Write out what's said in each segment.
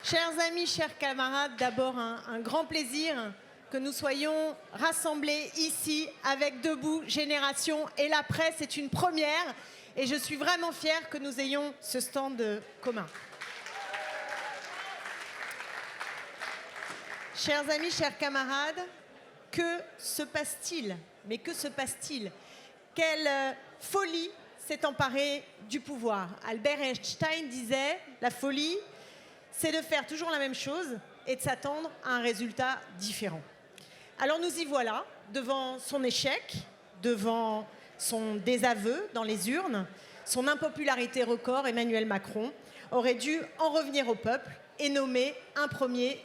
Chers amis, chers camarades, d'abord un grand plaisir que nous soyons rassemblés ici avec Debout Génération et la presse. C'est une première et je suis vraiment fière que nous ayons ce stand commun. Chers amis, chers camarades, que se passe-t-il? Mais que se passe-t-il? Quelle folie s'est emparée du pouvoir? Albert Einstein disait, la folie, c'est de faire toujours la même chose et de s'attendre à un résultat différent. Alors nous y voilà, devant son échec, devant son désaveu dans les urnes, son impopularité record. Emmanuel Macron aurait dû en revenir au peuple et nommer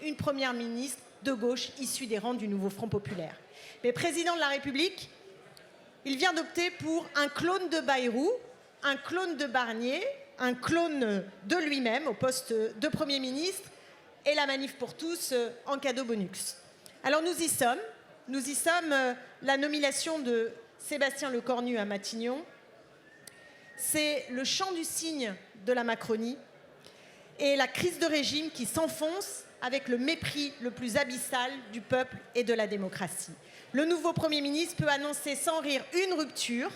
une première ministre de gauche issue des rangs du nouveau Front populaire. Mais président de la République, il vient d'opter pour un clone de Bayrou, un clone de Barnier, un clone de lui-même au poste de Premier ministre et la manif pour tous en cadeau bonus. Alors nous y sommes, la nomination de Sébastien Lecornu à Matignon, c'est le chant du cygne de la Macronie et la crise de régime qui s'enfonce avec le mépris le plus abyssal du peuple et de la démocratie. Le nouveau Premier ministre peut annoncer sans rire une rupture.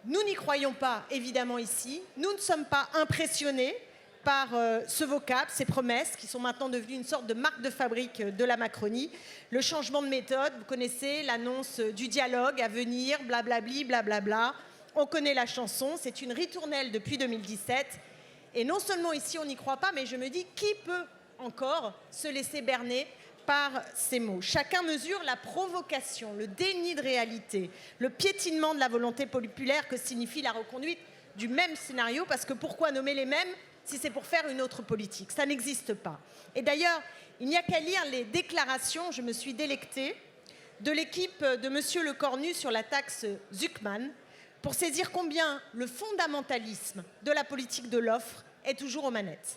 Nous n'y croyons pas, évidemment, ici. Nous ne sommes pas impressionnés par ce vocable, ces promesses qui sont maintenant devenues une sorte de marque de fabrique de la Macronie. Le changement de méthode, vous connaissez l'annonce du dialogue à venir, blablabli, blablabla. On connaît la chanson, c'est une ritournelle depuis 2017. Et non seulement ici on n'y croit pas, mais je me dis, qui peut encore se laisser berner par ces mots? Chacun mesure la provocation, le déni de réalité, le piétinement de la volonté populaire que signifie la reconduite du même scénario, parce que pourquoi nommer les mêmes si c'est pour faire une autre politique? Ça n'existe pas. Et d'ailleurs, il n'y a qu'à lire les déclarations, je me suis délectée, de l'équipe de M. Lecornu sur la taxe Zuckman, pour saisir combien le fondamentalisme de la politique de l'offre est toujours aux manettes.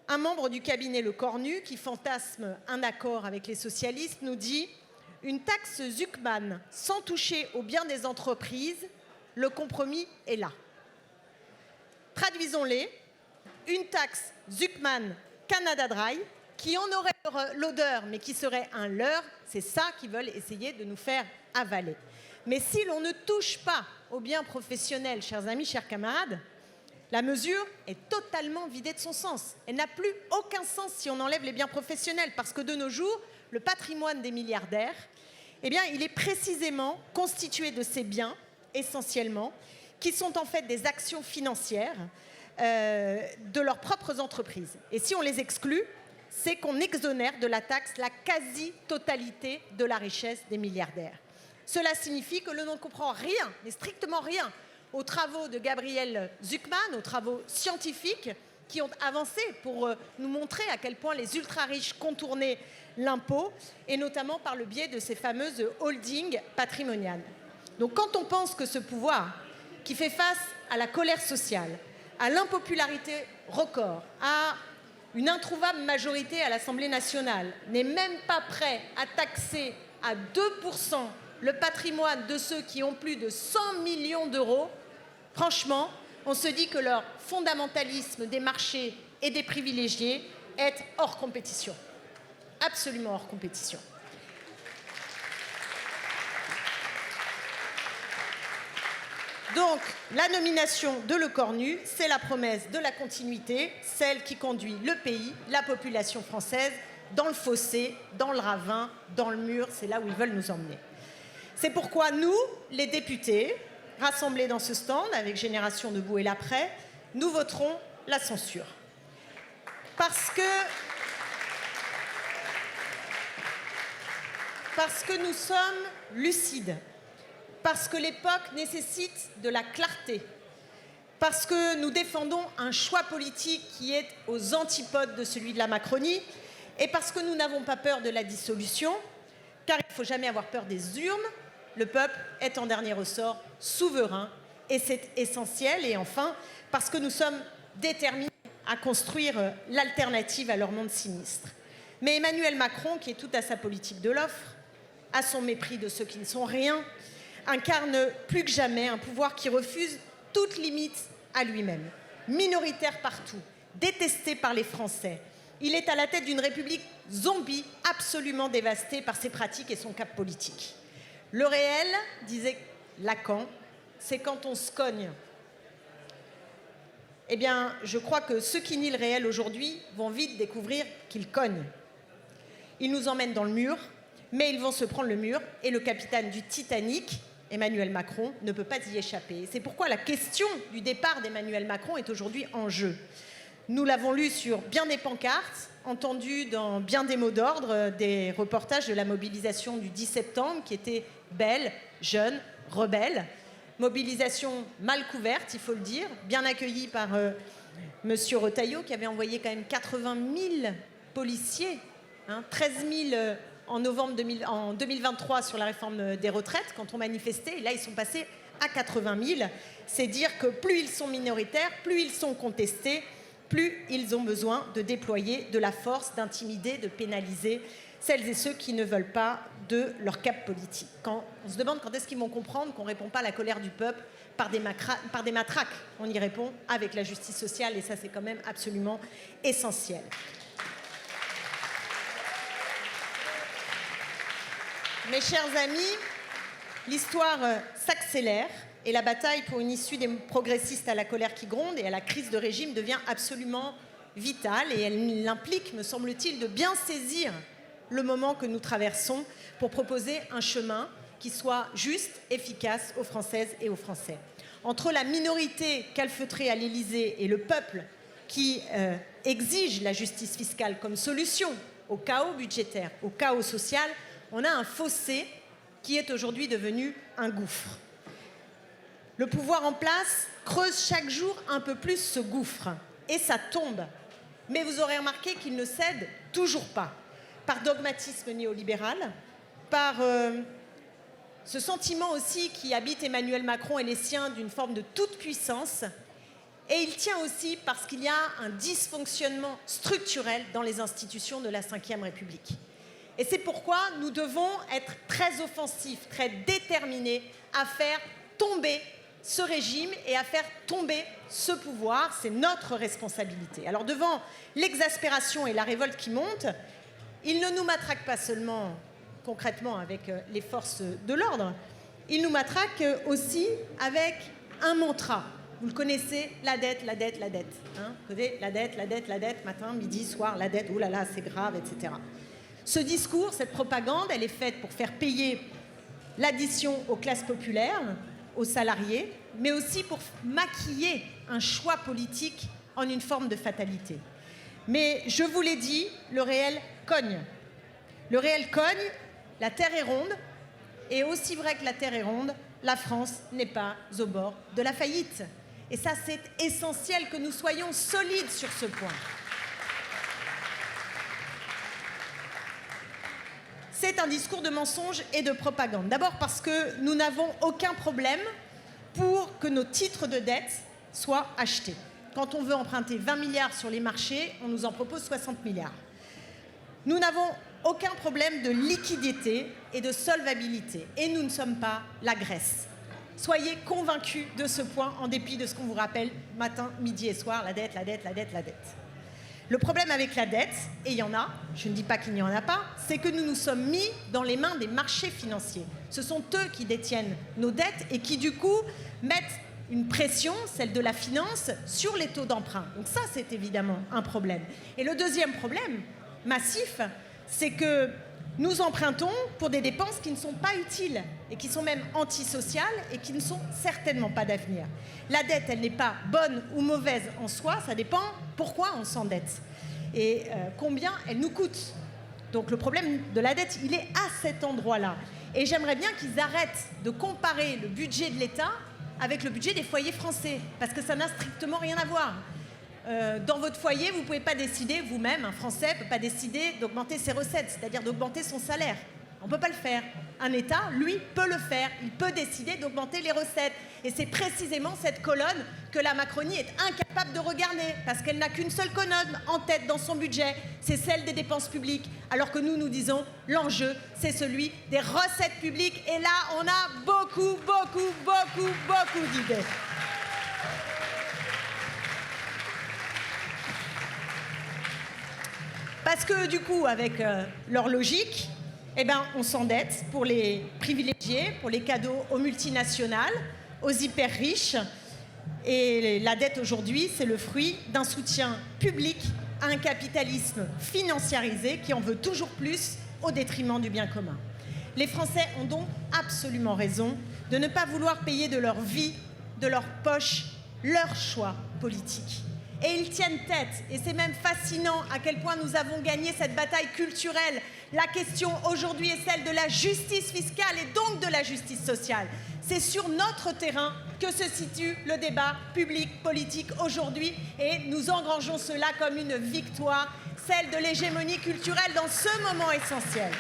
Un membre du cabinet Lecornu, qui fantasme un accord avec les socialistes, nous dit « Une taxe Zuckman sans toucher au bien des entreprises, le compromis est là ». Traduisons-les, une taxe Zuckman Canada Dry, qui en aurait l'odeur, mais qui serait un leurre, c'est ça qu'ils veulent essayer de nous faire avaler. Mais si l'on ne touche pas aux biens professionnels, chers amis, chers camarades, la mesure est totalement vidée de son sens. Elle n'a plus aucun sens si on enlève les biens professionnels, parce que de nos jours, le patrimoine des milliardaires, eh bien, il est précisément constitué de ces biens, essentiellement, qui sont en fait des actions financières de leurs propres entreprises. Et si on les exclut, c'est qu'on exonère de la taxe la quasi-totalité de la richesse des milliardaires. Cela signifie que l'on ne comprend rien, mais strictement rien, aux travaux de Gabriel Zuckman, aux travaux scientifiques qui ont avancé pour nous montrer à quel point les ultra-riches contournaient l'impôt, et notamment par le biais de ces fameuses holdings patrimoniales. Donc quand on pense que ce pouvoir, qui fait face à la colère sociale, à l'impopularité record, à une introuvable majorité à l'Assemblée nationale, n'est même pas prêt à taxer à 2% le patrimoine de ceux qui ont plus de 100 millions d'euros, franchement, on se dit que leur fondamentalisme des marchés et des privilégiés est hors compétition. Absolument hors compétition. Donc, la nomination de Lecornu, c'est la promesse de la continuité, celle qui conduit le pays, la population française, dans le fossé, dans le ravin, dans le mur, c'est là où ils veulent nous emmener. C'est pourquoi nous, les députés, rassemblés dans ce stand avec Génération Debout et l'après, nous voterons la censure. Parce que nous sommes lucides, parce que l'époque nécessite de la clarté, parce que nous défendons un choix politique qui est aux antipodes de celui de la Macronie, et parce que nous n'avons pas peur de la dissolution, car il ne faut jamais avoir peur des urnes. Le peuple est en dernier ressort souverain et c'est essentiel. Et enfin, parce que nous sommes déterminés à construire l'alternative à leur monde sinistre. Mais Emmanuel Macron, qui est tout à sa politique de l'offre, à son mépris de ceux qui ne sont rien, incarne plus que jamais un pouvoir qui refuse toute limite à lui-même, minoritaire partout, détesté par les Français. Il est à la tête d'une république zombie, absolument dévastée par ses pratiques et son cap politique. Le réel, disait Lacan, c'est quand on se cogne. Eh bien, je crois que ceux qui nient le réel aujourd'hui vont vite découvrir qu'ils cognent. Ils nous emmènent dans le mur, mais ils vont se prendre le mur, et le capitaine du Titanic, Emmanuel Macron, ne peut pas y échapper. C'est pourquoi la question du départ d'Emmanuel Macron est aujourd'hui en jeu. Nous l'avons lu sur bien des pancartes, entendu dans bien des mots d'ordre, des reportages de la mobilisation du 10 septembre, qui était belle, jeune, rebelle. Mobilisation mal couverte, il faut le dire, bien accueillie par monsieur Retailleau, qui avait envoyé quand même 80 000 policiers, 13 000 en 2023 sur la réforme des retraites, quand on manifestait, et là ils sont passés à 80 000. C'est dire que plus ils sont minoritaires, plus ils sont contestés, plus ils ont besoin de déployer de la force, d'intimider, de pénaliser celles et ceux qui ne veulent pas de leur cap politique. Quand on se demande quand est-ce qu'ils vont comprendre qu'on ne répond pas à la colère du peuple par des matraques, on y répond avec la justice sociale, et ça c'est quand même absolument essentiel. Mes chers amis, l'histoire s'accélère et la bataille pour une issue des progressistes à la colère qui gronde et à la crise de régime devient absolument vitale, et elle implique, me semble-t-il, de bien saisir le moment que nous traversons pour proposer un chemin qui soit juste, efficace aux Françaises et aux Français. Entre la minorité calfeutrée à l'Élysée et le peuple qui exige la justice fiscale comme solution au chaos budgétaire, au chaos social, on a un fossé qui est aujourd'hui devenu un gouffre. Le pouvoir en place creuse chaque jour un peu plus ce gouffre, et ça tombe. Mais vous aurez remarqué qu'il ne cède toujours pas, par dogmatisme néolibéral, par ce sentiment aussi qui habite Emmanuel Macron et les siens d'une forme de toute-puissance, et il tient aussi parce qu'il y a un dysfonctionnement structurel dans les institutions de la Ve République. Et c'est pourquoi nous devons être très offensifs, très déterminés à faire tomber ce régime et à faire tomber ce pouvoir. C'est notre responsabilité. Alors devant l'exaspération et la révolte qui montent, il ne nous matraque pas seulement concrètement avec les forces de l'ordre, il nous matraque aussi avec un mantra. Vous le connaissez, la dette, la dette, la dette. Vous savez, la dette, matin, midi, soir, la dette, oh là là, c'est grave, etc. Ce discours, cette propagande, elle est faite pour faire payer l'addition aux classes populaires, aux salariés, mais aussi pour maquiller un choix politique en une forme de fatalité. Mais je vous l'ai dit, le réel cogne. Le réel cogne, la terre est ronde, et aussi vrai que la terre est ronde, la France n'est pas au bord de la faillite. Et ça, c'est essentiel que nous soyons solides sur ce point. C'est un discours de mensonge et de propagande. D'abord parce que nous n'avons aucun problème pour que nos titres de dette soient achetés. Quand on veut emprunter 20 milliards sur les marchés, on nous en propose 60 milliards. Nous n'avons aucun problème de liquidité et de solvabilité. Et nous ne sommes pas la Grèce. Soyez convaincus de ce point, en dépit de ce qu'on vous rappelle matin, midi et soir, la dette, la dette, la dette, la dette. Le problème avec la dette, et il y en a, je ne dis pas qu'il n'y en a pas, c'est que nous nous sommes mis dans les mains des marchés financiers. Ce sont eux qui détiennent nos dettes et qui, du coup, mettent une pression, celle de la finance, sur les taux d'emprunt. Donc ça, c'est évidemment un problème. Et le deuxième problème, massif, c'est que nous empruntons pour des dépenses qui ne sont pas utiles et qui sont même antisociales et qui ne sont certainement pas d'avenir. La dette, elle n'est pas bonne ou mauvaise en soi, ça dépend pourquoi on s'endette et combien elle nous coûte. Donc le problème de la dette, il est à cet endroit-là. Et j'aimerais bien qu'ils arrêtent de comparer le budget de l'État avec le budget des foyers français, parce que ça n'a strictement rien à voir. Dans votre foyer, vous ne pouvez pas décider, vous-même, un Français ne peut pas décider d'augmenter ses recettes, c'est-à-dire d'augmenter son salaire. On ne peut pas le faire. Un État, lui, peut le faire. Il peut décider d'augmenter les recettes. Et c'est précisément cette colonne que la Macronie est incapable de regarder, parce qu'elle n'a qu'une seule colonne en tête dans son budget, c'est celle des dépenses publiques. Alors que nous disons, l'enjeu, c'est celui des recettes publiques. Et là, on a beaucoup d'idées. Parce que du coup, avec leur logique, eh ben, on s'endette pour les privilégiés, pour les cadeaux aux multinationales, aux hyper riches. Et la dette aujourd'hui, c'est le fruit d'un soutien public à un capitalisme financiarisé qui en veut toujours plus au détriment du bien commun. Les Français ont donc absolument raison de ne pas vouloir payer de leur vie, de leur poche, leur choix politique. Et ils tiennent tête, et c'est même fascinant à quel point nous avons gagné cette bataille culturelle. La question aujourd'hui est celle de la justice fiscale et donc de la justice sociale. C'est sur notre terrain que se situe le débat public politique aujourd'hui et nous engrangeons cela comme une victoire, celle de l'hégémonie culturelle dans ce moment essentiel.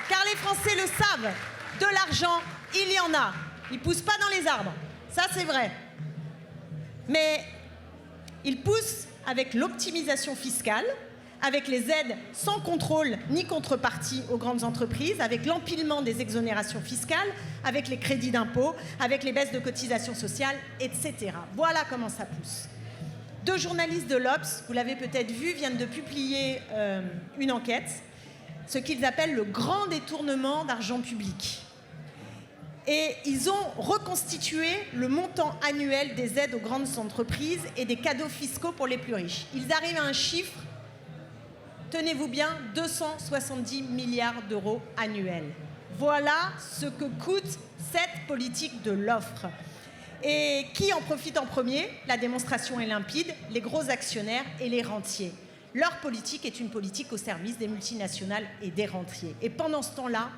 Car les Français le savent, de l'argent, il y en a. Il ne pousse pas dans les arbres, ça c'est vrai. Mais il pousse avec l'optimisation fiscale, avec les aides sans contrôle ni contrepartie aux grandes entreprises, avec l'empilement des exonérations fiscales, avec les crédits d'impôt, avec les baisses de cotisations sociales, etc. Voilà comment ça pousse. 2 journalistes de l'Obs, vous l'avez peut-être vu, viennent de publier une enquête, ce qu'ils appellent le grand détournement d'argent public. Et ils ont reconstitué le montant annuel des aides aux grandes entreprises et des cadeaux fiscaux pour les plus riches. Ils arrivent à un chiffre, tenez-vous bien, 270 milliards d'euros annuels. Voilà ce que coûte cette politique de l'offre. Et qui en profite en premier? La démonstration est limpide, les gros actionnaires et les rentiers. Leur politique est une politique au service des multinationales et des rentiers. Et pendant ce temps-là,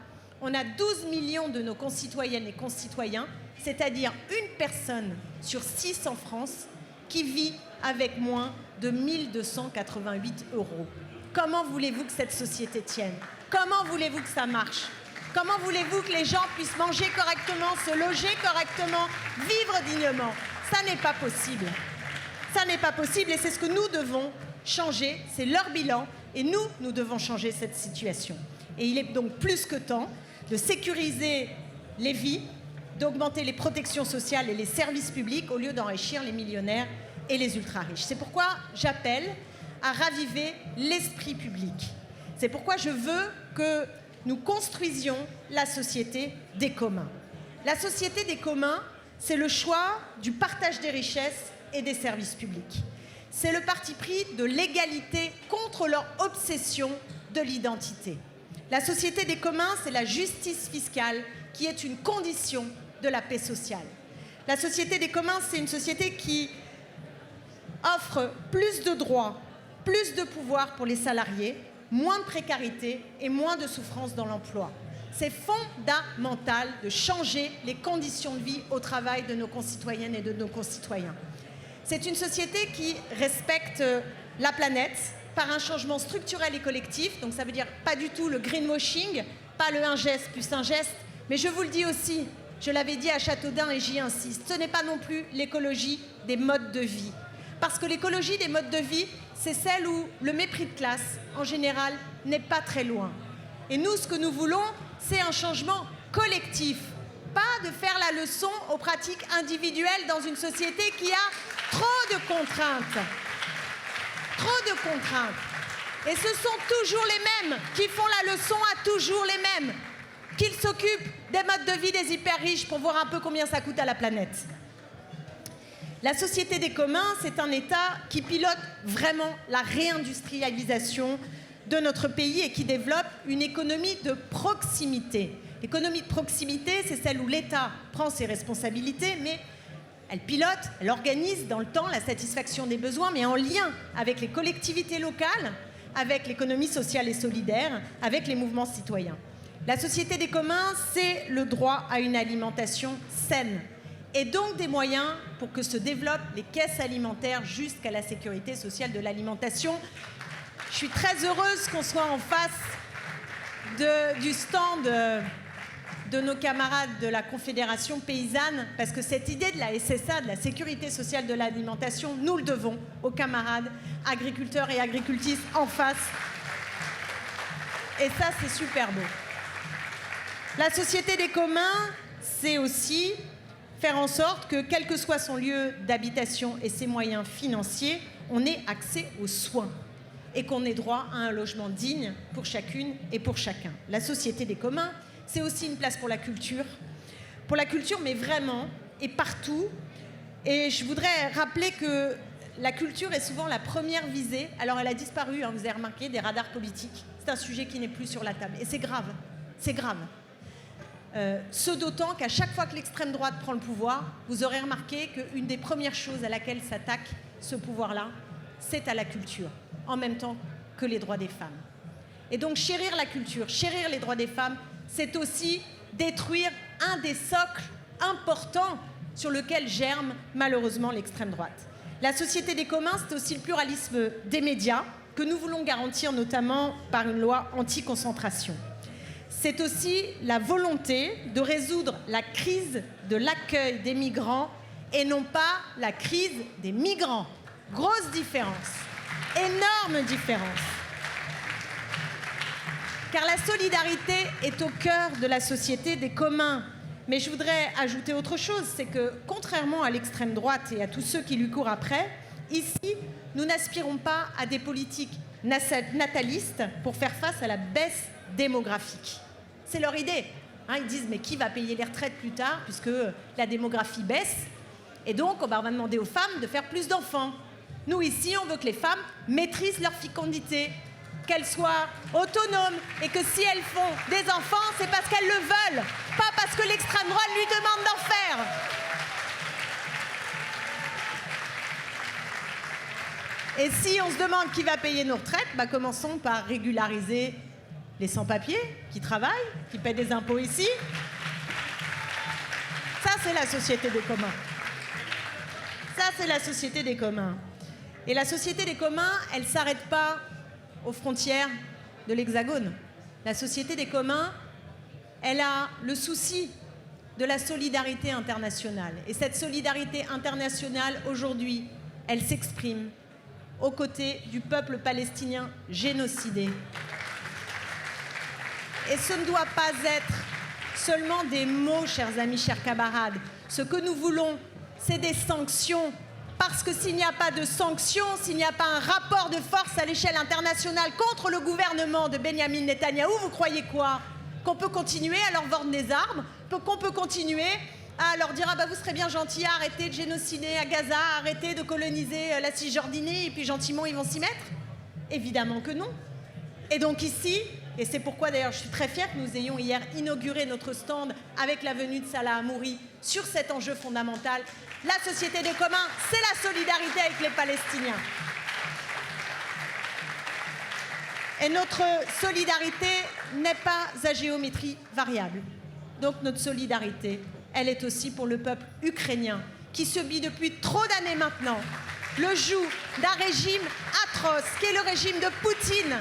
on a 12 millions de nos concitoyennes et concitoyens, c'est-à-dire une personne sur 6 en France, qui vit avec moins de 1 288 €. Comment voulez-vous que cette société tienne? Comment voulez-vous que ça marche? Comment voulez-vous que les gens puissent manger correctement, se loger correctement, vivre dignement? Ça n'est pas possible. Ça n'est pas possible et c'est ce que nous devons changer. C'est leur bilan et nous devons changer cette situation. Et il est donc plus que temps de sécuriser les vies, d'augmenter les protections sociales et les services publics au lieu d'enrichir les millionnaires et les ultra-riches. C'est pourquoi j'appelle à raviver l'esprit public. C'est pourquoi je veux que nous construisions la société des communs. La société des communs, c'est le choix du partage des richesses et des services publics. C'est le parti pris de l'égalité contre leur obsession de l'identité. La société des communs, c'est la justice fiscale qui est une condition de la paix sociale. La société des communs, c'est une société qui offre plus de droits, plus de pouvoir pour les salariés, moins de précarité et moins de souffrance dans l'emploi. C'est fondamental de changer les conditions de vie au travail de nos concitoyennes et de nos concitoyens. C'est une société qui respecte la planète, par un changement structurel et collectif, donc ça veut dire pas du tout le greenwashing, pas le un geste plus un geste, mais je vous le dis aussi, je l'avais dit à Châteaudun et j'y insiste, ce n'est pas non plus l'écologie des modes de vie. Parce que l'écologie des modes de vie, c'est celle où le mépris de classe, en général, n'est pas très loin. Et nous, ce que nous voulons, c'est un changement collectif, pas de faire la leçon aux pratiques individuelles dans une société qui a trop de contraintes. Trop de contraintes. Et ce sont toujours les mêmes qui font la leçon à toujours les mêmes, qu'ils s'occupent des modes de vie des hyper riches pour voir un peu combien ça coûte à la planète. La société des communs, c'est un État qui pilote vraiment la réindustrialisation de notre pays et qui développe une économie de proximité. L'économie de proximité, c'est celle où l'État prend ses responsabilités, mais elle pilote, elle organise dans le temps la satisfaction des besoins, mais en lien avec les collectivités locales, avec l'économie sociale et solidaire, avec les mouvements citoyens. La société des communs, c'est le droit à une alimentation saine et donc des moyens pour que se développent les caisses alimentaires jusqu'à la sécurité sociale de l'alimentation. Je suis très heureuse qu'on soit en face du stand de nos camarades de la Confédération paysanne, parce que cette idée de la SSA, de la sécurité sociale de l'alimentation, nous le devons aux camarades agriculteurs et agricultrices en face. Et ça, c'est super beau. La société des communs, c'est aussi faire en sorte que, quel que soit son lieu d'habitation et ses moyens financiers, on ait accès aux soins. et qu'on ait droit à un logement digne pour chacune et pour chacun. La société des communs, c'est aussi une place pour la culture, mais vraiment, et partout. Et je voudrais rappeler que la culture est souvent la première visée. Alors elle a disparu, hein, vous avez remarqué, des radars politiques. C'est un sujet qui n'est plus sur la table. Et c'est grave, c'est grave. Ce d'autant qu'à chaque fois que l'extrême droite prend le pouvoir, vous aurez remarqué qu'une des premières choses à laquelle s'attaque ce pouvoir-là, c'est à la culture, en même temps que les droits des femmes. Et donc chérir la culture, chérir les droits des femmes, c'est aussi détruire un des socles importants sur lequel germe malheureusement l'extrême droite. La société des communs, c'est aussi le pluralisme des médias que nous voulons garantir notamment par une loi anti-concentration. C'est aussi la volonté de résoudre la crise de l'accueil des migrants et non pas la crise des migrants. Grosse différence, énorme différence. Car la solidarité est au cœur de la société des communs. Mais je voudrais ajouter autre chose, c'est que contrairement à l'extrême droite et à tous ceux qui lui courent après, ici, nous n'aspirons pas à des politiques natalistes pour faire face à la baisse démographique. C'est leur idée. Hein, ils disent, mais qui va payer les retraites plus tard, puisque la démographie baisse, et donc on va demander aux femmes de faire plus d'enfants. Nous, ici, on veut que les femmes maîtrisent leur fécondité, qu'elles soient autonomes, et que si elles font des enfants, c'est parce qu'elles le veulent, pas parce que l'extrême droite lui demande d'en faire. Et si on se demande qui va payer nos retraites, commençons par régulariser les sans-papiers qui travaillent, qui paient des impôts ici. Ça, c'est la société des communs. Ça, c'est la société des communs. Et la société des communs, elle ne s'arrête pas aux frontières de l'Hexagone. La société des communs, elle a le souci de la solidarité internationale. Et cette solidarité internationale, aujourd'hui, elle s'exprime aux côtés du peuple palestinien génocidé. Et ce ne doit pas être seulement des mots, chers amis, chers camarades. Ce que nous voulons, c'est des sanctions. Parce que s'il n'y a pas de sanctions, s'il n'y a pas un rapport de force à l'échelle internationale contre le gouvernement de Benyamin Netanyahou, vous croyez quoi? Qu'on peut continuer à leur vendre des armes? Qu'on peut continuer à leur dire « Ah bah vous serez bien gentils, arrêtez de génocider à Gaza, arrêtez de coloniser la Cisjordanie, et puis gentiment ils vont s'y mettre ?» Évidemment que non. Et donc ici, et c'est pourquoi d'ailleurs je suis très fière que nous ayons hier inauguré notre stand avec la venue de Salah Hamouri sur cet enjeu fondamental. La société des communs, c'est la solidarité avec les Palestiniens. Et notre solidarité n'est pas à géométrie variable. Donc notre solidarité, elle est aussi pour le peuple ukrainien qui subit depuis trop d'années maintenant le joug d'un régime atroce, qui est le régime de Poutine,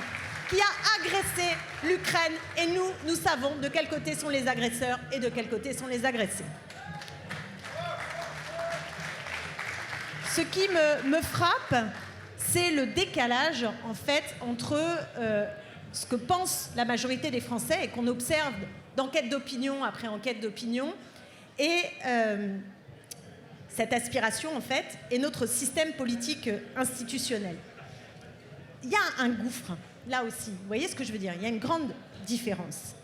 qui a agressé l'Ukraine. Et nous savons de quel côté sont les agresseurs et de quel côté sont les agressés. Ce qui me frappe, c'est le décalage, en fait, entre ce que pense la majorité des Français et qu'on observe d'enquête d'opinion après enquête d'opinion, et cette aspiration, en fait, et notre système politique institutionnel. Il y a un gouffre, là aussi. Vous voyez ce que je veux dire? Il y a une grande différence.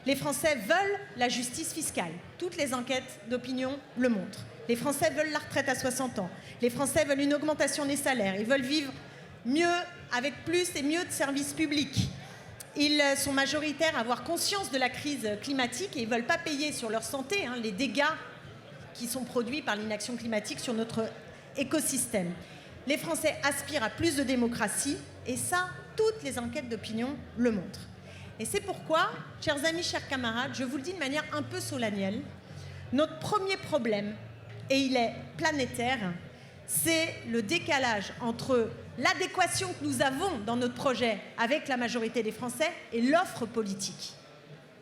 Les Français veulent la justice fiscale. Toutes les enquêtes d'opinion le montrent. Les Français veulent la retraite à 60 ans. Les Français veulent une augmentation des salaires. Ils veulent vivre mieux, avec plus et mieux de services publics. Ils sont majoritaires à avoir conscience de la crise climatique et ils ne veulent pas payer sur leur santé les dégâts qui sont produits par l'inaction climatique sur notre écosystème. Les Français aspirent à plus de démocratie et ça, toutes les enquêtes d'opinion le montrent. Et c'est pourquoi, chers amis, chers camarades, je vous le dis de manière un peu solennelle, notre premier problème, et il est planétaire, c'est le décalage entre l'adéquation que nous avons dans notre projet avec la majorité des Français et l'offre politique.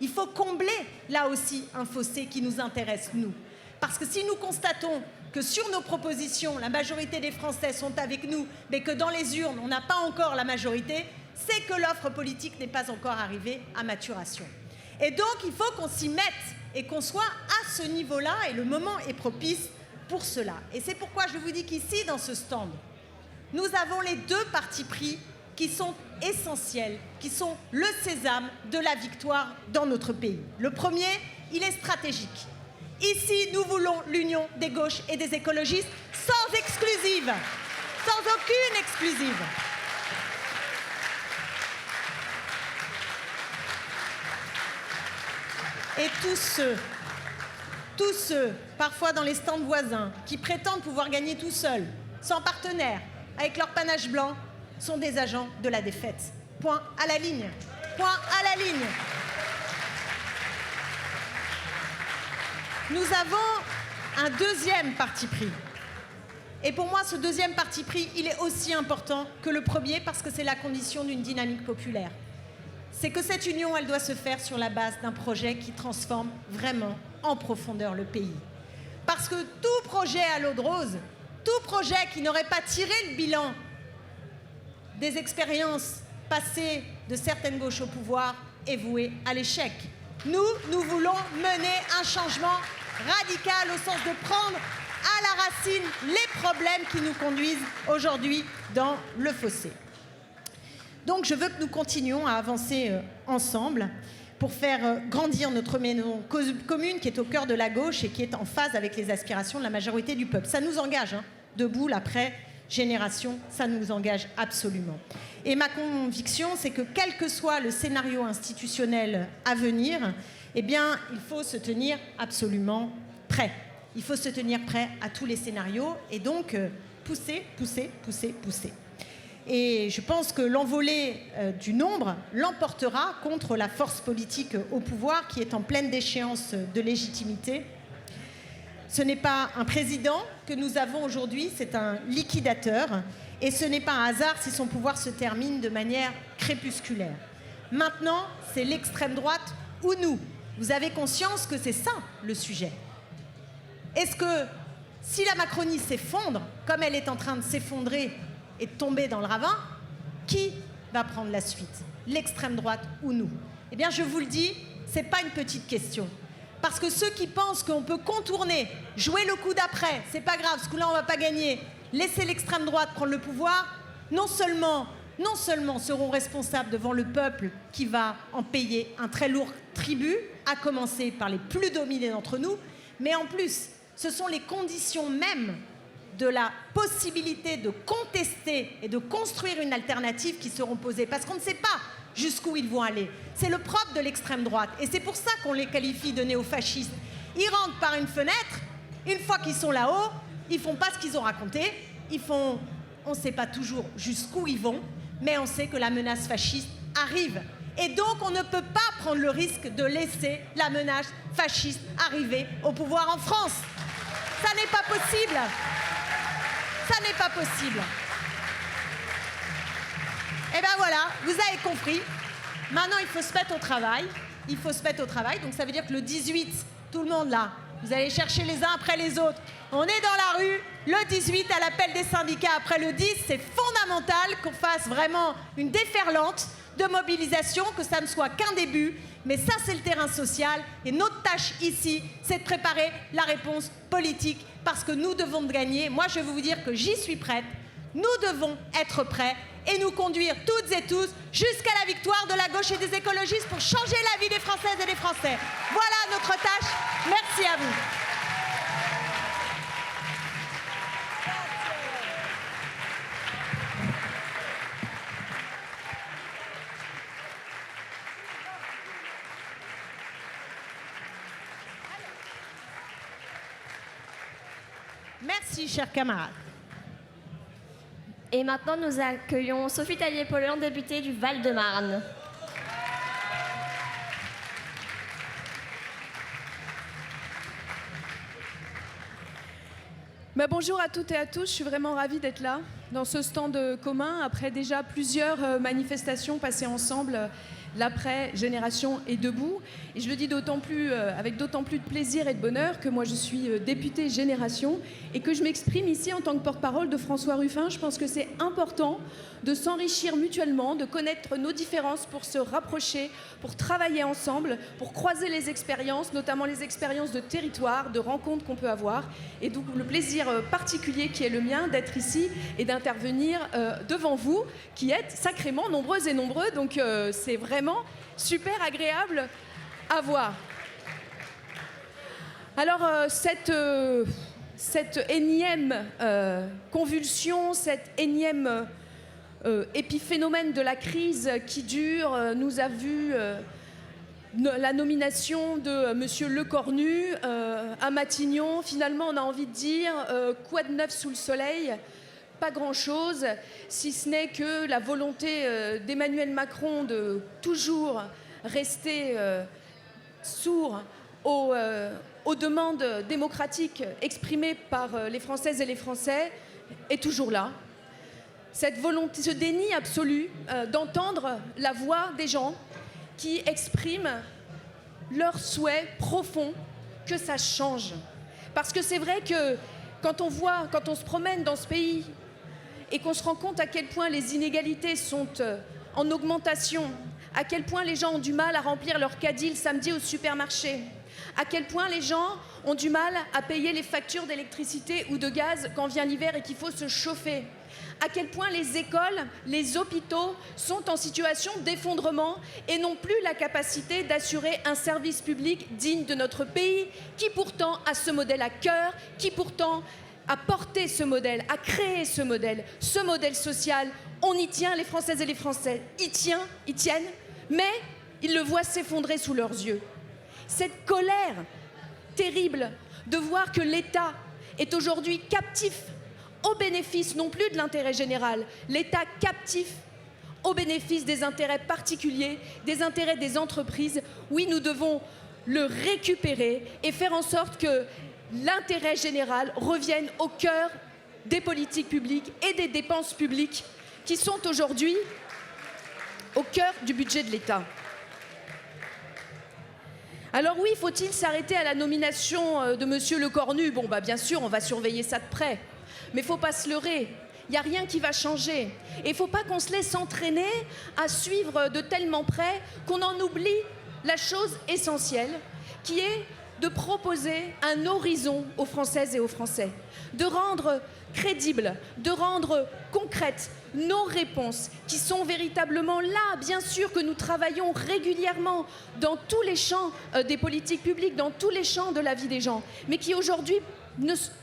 Il faut combler, là aussi, un fossé qui nous intéresse, nous. Parce que si nous constatons que sur nos propositions, la majorité des Français sont avec nous, mais que dans les urnes, on n'a pas encore la majorité, c'est que l'offre politique n'est pas encore arrivée à maturation. Et donc, il faut qu'on s'y mette et qu'on soit à ce niveau-là, et le moment est propice pour cela. Et c'est pourquoi je vous dis qu'ici, dans ce stand, nous avons les deux partis pris qui sont essentiels, qui sont le sésame de la victoire dans notre pays. Le premier, il est stratégique. Ici, nous voulons l'union des gauches et des écologistes sans exclusive, sans aucune exclusive. Et tous ceux, parfois dans les stands voisins, qui prétendent pouvoir gagner tout seuls, sans partenaire, avec leur panache blanc, sont des agents de la défaite. Point à la ligne. Point à la ligne. Nous avons un deuxième parti pris. Et pour moi, ce deuxième parti pris, il est aussi important que le premier parce que c'est la condition d'une dynamique populaire. C'est que cette union, elle doit se faire sur la base d'un projet qui transforme vraiment en profondeur le pays. Parce que tout projet à l'eau de rose, tout projet qui n'aurait pas tiré le bilan des expériences passées de certaines gauches au pouvoir est voué à l'échec. Nous voulons mener un changement radical au sens de prendre à la racine les problèmes qui nous conduisent aujourd'hui dans le fossé. Donc je veux que nous continuions à avancer ensemble pour faire grandir notre maison commune qui est au cœur de la gauche et qui est en phase avec les aspirations de la majorité du peuple. Ça nous engage, debout, après génération, ça nous engage absolument. Et ma conviction, c'est que quel que soit le scénario institutionnel à venir, eh bien, il faut se tenir absolument prêt. Il faut se tenir prêt à tous les scénarios et donc pousser. Et je pense que l'envolée du nombre l'emportera contre la force politique au pouvoir qui est en pleine déchéance de légitimité. Ce n'est pas un président que nous avons aujourd'hui, c'est un liquidateur. Et ce n'est pas un hasard si son pouvoir se termine de manière crépusculaire. Maintenant, c'est l'extrême droite ou nous. Vous avez conscience que c'est ça le sujet. Est-ce que si la Macronie s'effondre, comme elle est en train de s'effondrer et de tomber dans le ravin, qui va prendre la suite? L'extrême droite ou nous? Eh bien, je vous le dis, ce n'est pas une petite question. Parce que ceux qui pensent qu'on peut contourner, jouer le coup d'après, c'est pas grave, ce coup-là, on ne va pas gagner, laisser l'extrême droite prendre le pouvoir, non seulement seront responsables devant le peuple qui va en payer un très lourd tribut, à commencer par les plus dominés d'entre nous, mais en plus, ce sont les conditions mêmes de la possibilité de contester et de construire une alternative qui seront posées. Parce qu'on ne sait pas jusqu'où ils vont aller. C'est le propre de l'extrême droite. Et c'est pour ça qu'on les qualifie de néofascistes. Ils rentrent par une fenêtre, une fois qu'ils sont là-haut, ils font pas ce qu'ils ont raconté, on ne sait pas toujours jusqu'où ils vont, mais on sait que la menace fasciste arrive. Et donc on ne peut pas prendre le risque de laisser la menace fasciste arriver au pouvoir en France. Ça n'est pas possible. Ça n'est pas possible. Et ben voilà, vous avez compris. Maintenant, il faut se mettre au travail. Il faut se mettre au travail. Donc ça veut dire que le 18, tout le monde là, vous allez chercher les uns après les autres. On est dans la rue. Le 18, à l'appel des syndicats après le 10, c'est fondamental qu'on fasse vraiment une déferlante de mobilisation, que ça ne soit qu'un début. Mais ça, c'est le terrain social. Et notre tâche ici, c'est de préparer la réponse politique parce que nous devons gagner. Moi, je vais vous dire que j'y suis prête. Nous devons être prêts et nous conduire toutes et tous jusqu'à la victoire de la gauche et des écologistes pour changer la vie des Françaises et des Français. Voilà notre tâche. Merci à vous. Merci, chers camarades. Et maintenant, nous accueillons Sophie Tallier-Pollin, députée du Val-de-Marne. Bonjour à toutes et à tous, je suis vraiment ravie d'être là, dans ce stand commun, après déjà plusieurs manifestations passées ensemble, l'après, Génération et Debout. Et je le dis avec d'autant plus de plaisir et de bonheur que moi je suis députée Génération et que je m'exprime ici en tant que porte-parole de François Ruffin. Je pense que c'est important de s'enrichir mutuellement, de connaître nos différences pour se rapprocher, pour travailler ensemble, pour croiser les expériences, notamment les expériences de territoire, de rencontres qu'on peut avoir. Et donc le plaisir particulier qui est le mien d'être ici et intervenir devant vous, qui êtes sacrément nombreuses et nombreux. Donc c'est vraiment super agréable à voir. Alors cette énième convulsion, cette énième épiphénomène de la crise qui dure, nous a vu la nomination de Monsieur Lecornu à Matignon. Finalement, on a envie de dire quoi de neuf sous le soleil? Pas grand-chose, si ce n'est que la volonté d'Emmanuel Macron de toujours rester sourd aux demandes démocratiques exprimées par les Françaises et les Français est toujours là. Cette volonté, ce déni absolu d'entendre la voix des gens qui expriment leur souhait profond que ça change. Parce que c'est vrai que quand on se promène dans ce pays et qu'on se rend compte à quel point les inégalités sont en augmentation, à quel point les gens ont du mal à remplir leur caddie le samedi au supermarché, à quel point les gens ont du mal à payer les factures d'électricité ou de gaz quand vient l'hiver et qu'il faut se chauffer, à quel point les écoles, les hôpitaux sont en situation d'effondrement et n'ont plus la capacité d'assurer un service public digne de notre pays, qui pourtant a ce modèle à cœur, qui pourtant a porté ce modèle, a créé ce modèle social. On y tient, les Françaises et les Français y tiennent, mais ils le voient s'effondrer sous leurs yeux. Cette colère terrible de voir que l'État est aujourd'hui captif au bénéfice non plus de l'intérêt général, l'État captif au bénéfice des intérêts particuliers, des intérêts des entreprises. Oui, nous devons le récupérer et faire en sorte que l'intérêt général revienne au cœur des politiques publiques et des dépenses publiques qui sont aujourd'hui au cœur du budget de l'État. Alors oui, faut-il s'arrêter à la nomination de Monsieur Lecornu? Bon, bien sûr, on va surveiller ça de près. Mais il ne faut pas se leurrer, il n'y a rien qui va changer. Et il ne faut pas qu'on se laisse entraîner à suivre de tellement près qu'on en oublie la chose essentielle, qui est de proposer un horizon aux Françaises et aux Français, de rendre crédibles, de rendre concrètes nos réponses, qui sont véritablement là. Bien sûr que nous travaillons régulièrement dans tous les champs des politiques publiques, dans tous les champs de la vie des gens, mais qui aujourd'hui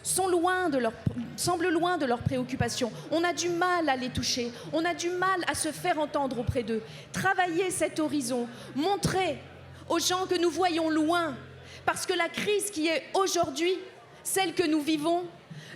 semblent loin de leurs préoccupations. On a du mal à les toucher, on a du mal à se faire entendre auprès d'eux. Travailler cet horizon, montrer aux gens que nous voyons loin, parce que la crise qui est aujourd'hui, celle que nous vivons,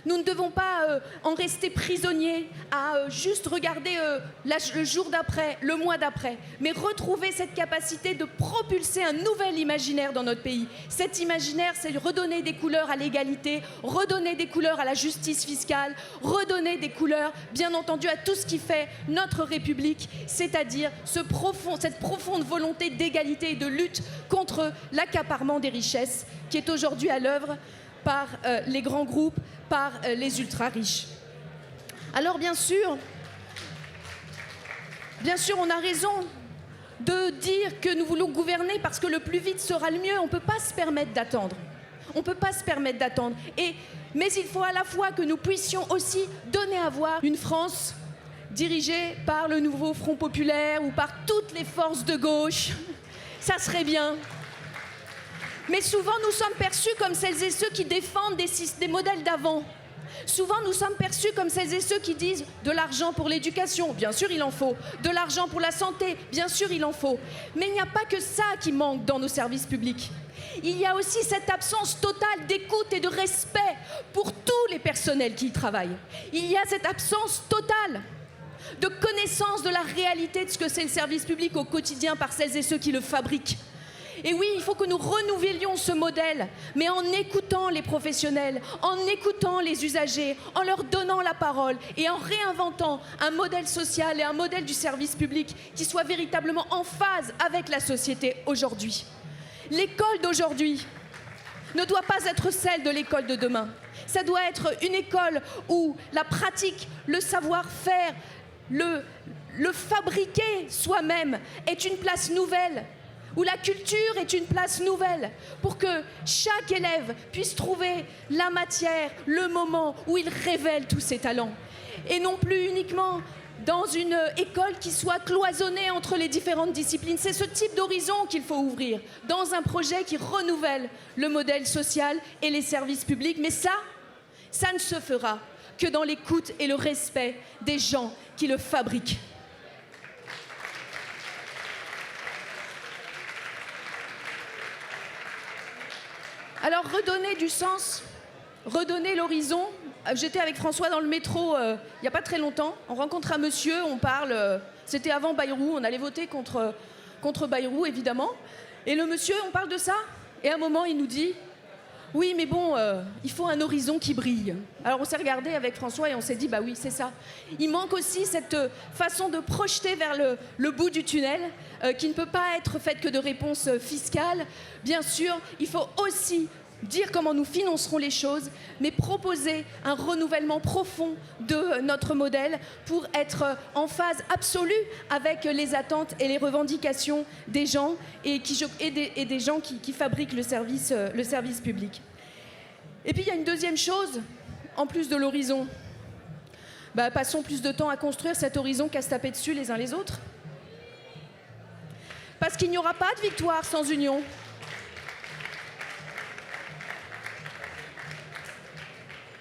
nous ne devons pas en rester prisonniers à juste regarder le jour d'après, le mois d'après, mais retrouver cette capacité de propulser un nouvel imaginaire dans notre pays. Cet imaginaire, c'est redonner des couleurs à l'égalité, redonner des couleurs à la justice fiscale, redonner des couleurs, bien entendu, à tout ce qui fait notre République, c'est-à-dire cette profonde volonté d'égalité et de lutte contre l'accaparement des richesses qui est aujourd'hui à l'œuvre par les grands groupes, par les ultra-riches. Alors bien sûr, on a raison de dire que nous voulons gouverner parce que le plus vite sera le mieux. On ne peut pas se permettre d'attendre. Mais il faut à la fois que nous puissions aussi donner à voir une France dirigée par le nouveau Front populaire ou par toutes les forces de gauche. Ça serait bien. Mais souvent, nous sommes perçus comme celles et ceux qui défendent des modèles d'avant. Souvent, nous sommes perçus comme celles et ceux qui disent de l'argent pour l'éducation. Bien sûr, il en faut. De l'argent pour la santé. Bien sûr, il en faut. Mais il n'y a pas que ça qui manque dans nos services publics. Il y a aussi cette absence totale d'écoute et de respect pour tous les personnels qui y travaillent. Il y a cette absence totale de connaissance de la réalité de ce que c'est le service public au quotidien par celles et ceux qui le fabriquent. Et oui, il faut que nous renouvellions ce modèle, mais en écoutant les professionnels, en écoutant les usagers, en leur donnant la parole et en réinventant un modèle social et un modèle du service public qui soit véritablement en phase avec la société aujourd'hui. L'école d'aujourd'hui ne doit pas être celle de l'école de demain. Ça doit être une école où la pratique, le savoir-faire, le fabriquer soi-même est une place nouvelle, où la culture est une place nouvelle, pour que chaque élève puisse trouver la matière, le moment où il révèle tous ses talents. et non plus uniquement dans une école qui soit cloisonnée entre les différentes disciplines. C'est ce type d'horizon qu'il faut ouvrir dans un projet qui renouvelle le modèle social et les services publics. Mais ça ne se fera que dans l'écoute et le respect des gens qui le fabriquent. Alors, redonner du sens, redonner l'horizon. J'étais avec François dans le métro il n'y a pas très longtemps. On rencontre un monsieur, on parle. C'était avant Bayrou, on allait voter contre Bayrou, évidemment. Et le monsieur, on parle de ça. Et à un moment, il nous dit « Oui, mais bon, il faut un horizon qui brille. » Alors, on s'est regardé avec François et on s'est dit « Bah oui, c'est ça. » Il manque aussi cette façon de projeter vers le bout du tunnel qui ne peut pas être faite que de réponses fiscales. Bien sûr, il faut aussi dire comment nous financerons les choses, mais proposer un renouvellement profond de notre modèle pour être en phase absolue avec les attentes et les revendications des gens et des gens qui fabriquent le service public. Et puis il y a une deuxième chose, en plus de l'horizon. Passons plus de temps à construire cet horizon qu'à se taper dessus les uns les autres. Parce qu'il n'y aura pas de victoire sans union.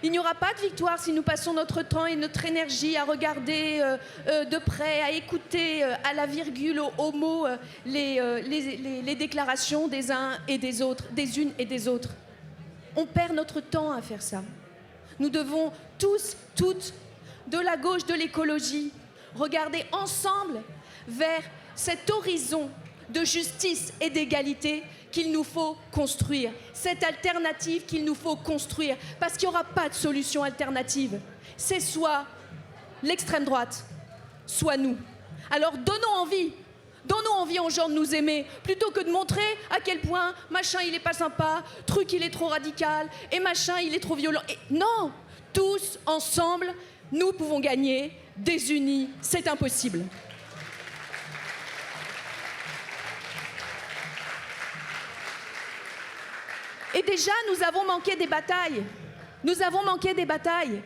Il n'y aura pas de victoire si nous passons notre temps et notre énergie à regarder de près, à écouter à la virgule, au mot, les déclarations des uns et des autres, des unes et des autres. On perd notre temps à faire ça. Nous devons tous, toutes, de la gauche, de l'écologie, regarder ensemble vers cet horizon de justice et d'égalité qu'il nous faut construire, cette alternative qu'il nous faut construire, parce qu'il n'y aura pas de solution alternative. C'est soit l'extrême droite, soit nous. Alors donnons envie aux gens de nous aimer, plutôt que de montrer à quel point machin il est pas sympa, truc il est trop radical, et machin il est trop violent. Et non, tous ensemble, nous pouvons gagner, désunis, c'est impossible. Et déjà, nous avons manqué des batailles. Nous avons manqué des batailles.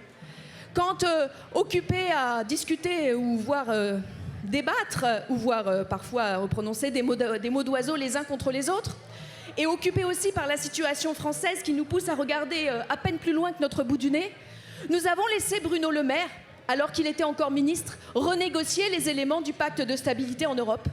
Quand occupés à discuter ou voire débattre, ou voire parfois prononcer des mots d'oiseaux les uns contre les autres, et occupés aussi par la situation française qui nous pousse à regarder à peine plus loin que notre bout du nez, nous avons laissé Bruno Le Maire, alors qu'il était encore ministre, renégocier les éléments du pacte de stabilité en Europe.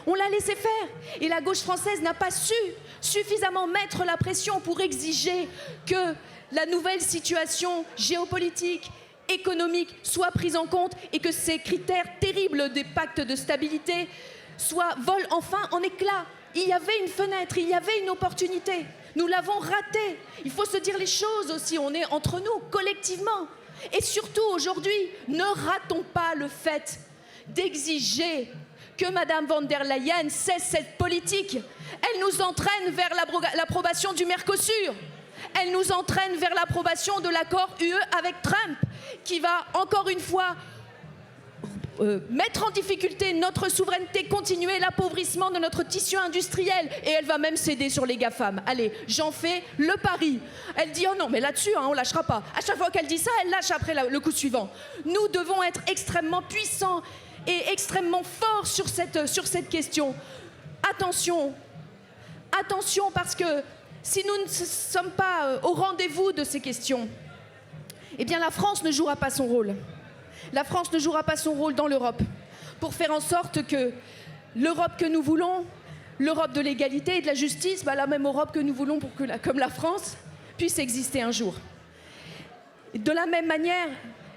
On l'a laissé faire. Et la gauche française n'a pas su suffisamment mettre la pression pour exiger que la nouvelle situation géopolitique, économique soit prise en compte et que ces critères terribles des pactes de stabilité volent enfin en éclats. Il y avait une fenêtre, il y avait une opportunité. Nous l'avons ratée. Il faut se dire les choses aussi. On est entre nous, collectivement. Et surtout, aujourd'hui, ne ratons pas le fait d'exiger que Mme von der Leyen cesse cette politique. Elle nous entraîne vers l'approbation du Mercosur. Elle nous entraîne vers l'approbation de l'accord UE avec Trump, qui va encore une fois mettre en difficulté notre souveraineté, continuer l'appauvrissement de notre tissu industriel. Et elle va même céder sur les GAFAM. Allez, j'en fais le pari. Elle dit « Oh non, mais là-dessus, on ne lâchera pas ». À chaque fois qu'elle dit ça, elle lâche après le coup suivant. Nous devons être extrêmement puissants et extrêmement fort sur cette question. Attention, parce que si nous ne sommes pas au rendez-vous de ces questions, eh bien la France ne jouera pas son rôle. La France ne jouera pas son rôle dans l'Europe pour faire en sorte que l'Europe que nous voulons, l'Europe de l'égalité et de la justice, la même Europe que nous voulons pour que, comme la France, puisse exister un jour. De la même manière,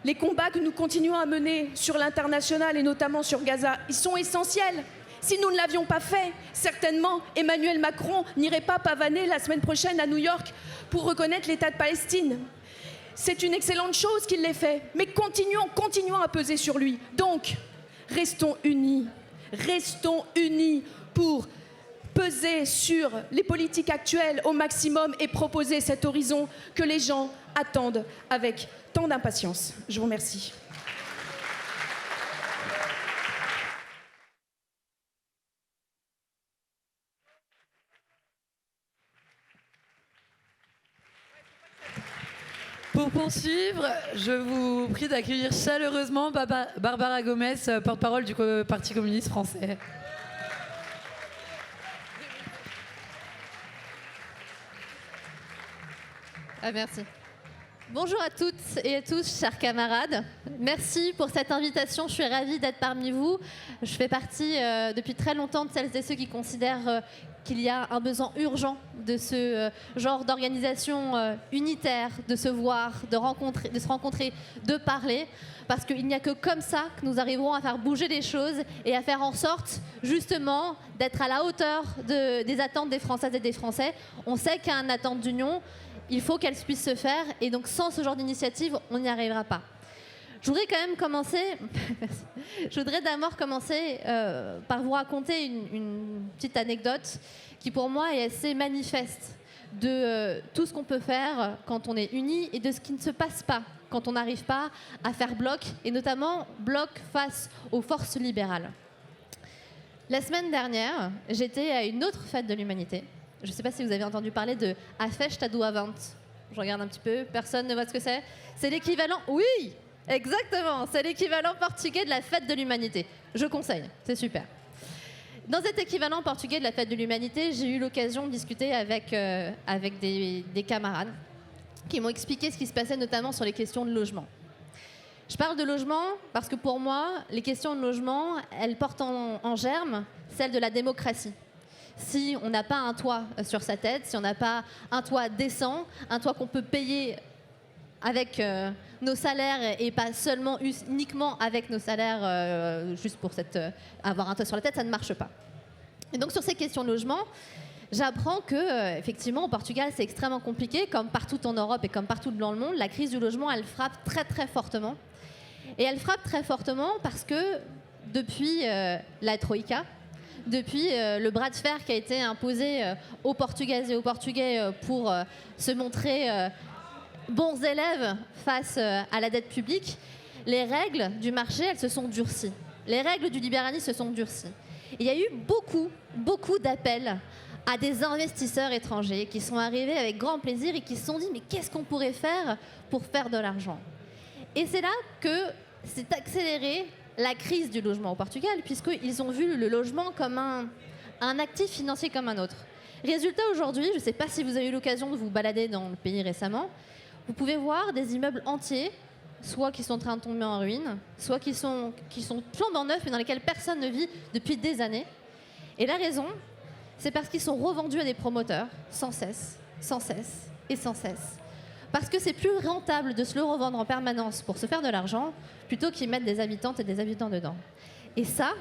les combats que nous continuons à mener sur l'international et notamment sur Gaza, ils sont essentiels. Si nous ne l'avions pas fait, certainement Emmanuel Macron n'irait pas pavaner la semaine prochaine à New York pour reconnaître l'État de Palestine. C'est une excellente chose qu'il l'ait fait, mais continuons à peser sur lui. Donc, restons unis pour peser sur les politiques actuelles au maximum et proposer cet horizon que les gens attendent avec tant d'impatience. Je vous remercie. Pour Pour poursuivre, je vous prie d'accueillir chaleureusement Barbara Gomez, porte-parole du Parti communiste français. Merci. Bonjour à toutes et à tous, chers camarades. Merci pour cette invitation. Je suis ravie d'être parmi vous. Je fais partie depuis très longtemps de celles et ceux qui considèrent qu'il y a un besoin urgent de ce genre d'organisation unitaire, de se voir, de se rencontrer, de parler. Parce qu'il n'y a que comme ça que nous arriverons à faire bouger les choses et à faire en sorte, justement, d'être à la hauteur des attentes des Françaises et des Français. On sait qu'il y a une attente d'union. Il faut qu'elle puisse se faire, et donc sans ce genre d'initiative, on n'y arrivera pas. Je voudrais quand même commencer, je voudrais d'abord commencer par vous raconter une petite anecdote qui pour moi est assez manifeste de tout ce qu'on peut faire quand on est unis et de ce qui ne se passe pas quand on n'arrive pas à faire bloc, et notamment bloc face aux forces libérales. La semaine dernière, j'étais à une autre fête de l'humanité. Je ne sais pas si vous avez entendu parler de A Festa do Avante. Je regarde un petit peu, personne ne voit ce que c'est. C'est l'équivalent, oui, exactement, c'est l'équivalent portugais de la fête de l'humanité. Je conseille, c'est super. Dans cet équivalent portugais de la fête de l'humanité, j'ai eu l'occasion de discuter avec des camarades qui m'ont expliqué ce qui se passait notamment sur les questions de logement. Je parle de logement parce que pour moi, les questions de logement, elles portent en germe celle de la démocratie. Si on n'a pas un toit sur sa tête, si on n'a pas un toit décent, un toit qu'on peut payer avec nos salaires et pas seulement uniquement avec nos salaires, juste pour avoir un toit sur la tête, ça ne marche pas. Et donc sur ces questions de logement, j'apprends que effectivement au Portugal c'est extrêmement compliqué, comme partout en Europe et comme partout dans le monde. La crise du logement, elle frappe très très fortement. Et elle frappe très fortement parce que depuis la Troïka, depuis le bras de fer qui a été imposé aux Portugaises et aux Portugais pour se montrer bons élèves face à la dette publique, les règles du marché, elles se sont durcies. Les règles du libéralisme se sont durcies. Il y a eu beaucoup d'appels à des investisseurs étrangers qui sont arrivés avec grand plaisir et qui se sont dit « mais qu'est-ce qu'on pourrait faire pour faire de l'argent ?» Et c'est là que s'est accélérée la crise du logement au Portugal, puisqu'ils ont vu le logement comme un actif financier comme un autre. Résultat, aujourd'hui, je ne sais pas si vous avez eu l'occasion de vous balader dans le pays récemment, vous pouvez voir des immeubles entiers, soit qui sont en train de tomber en ruine, soit qui sont flambant neufs, mais dans lesquels personne ne vit depuis des années. Et la raison, c'est parce qu'ils sont revendus à des promoteurs, sans cesse, et sans cesse. Parce que c'est plus rentable de se le revendre en permanence pour se faire de l'argent plutôt qu'ils mettent des habitantes et des habitants dedans. Et ça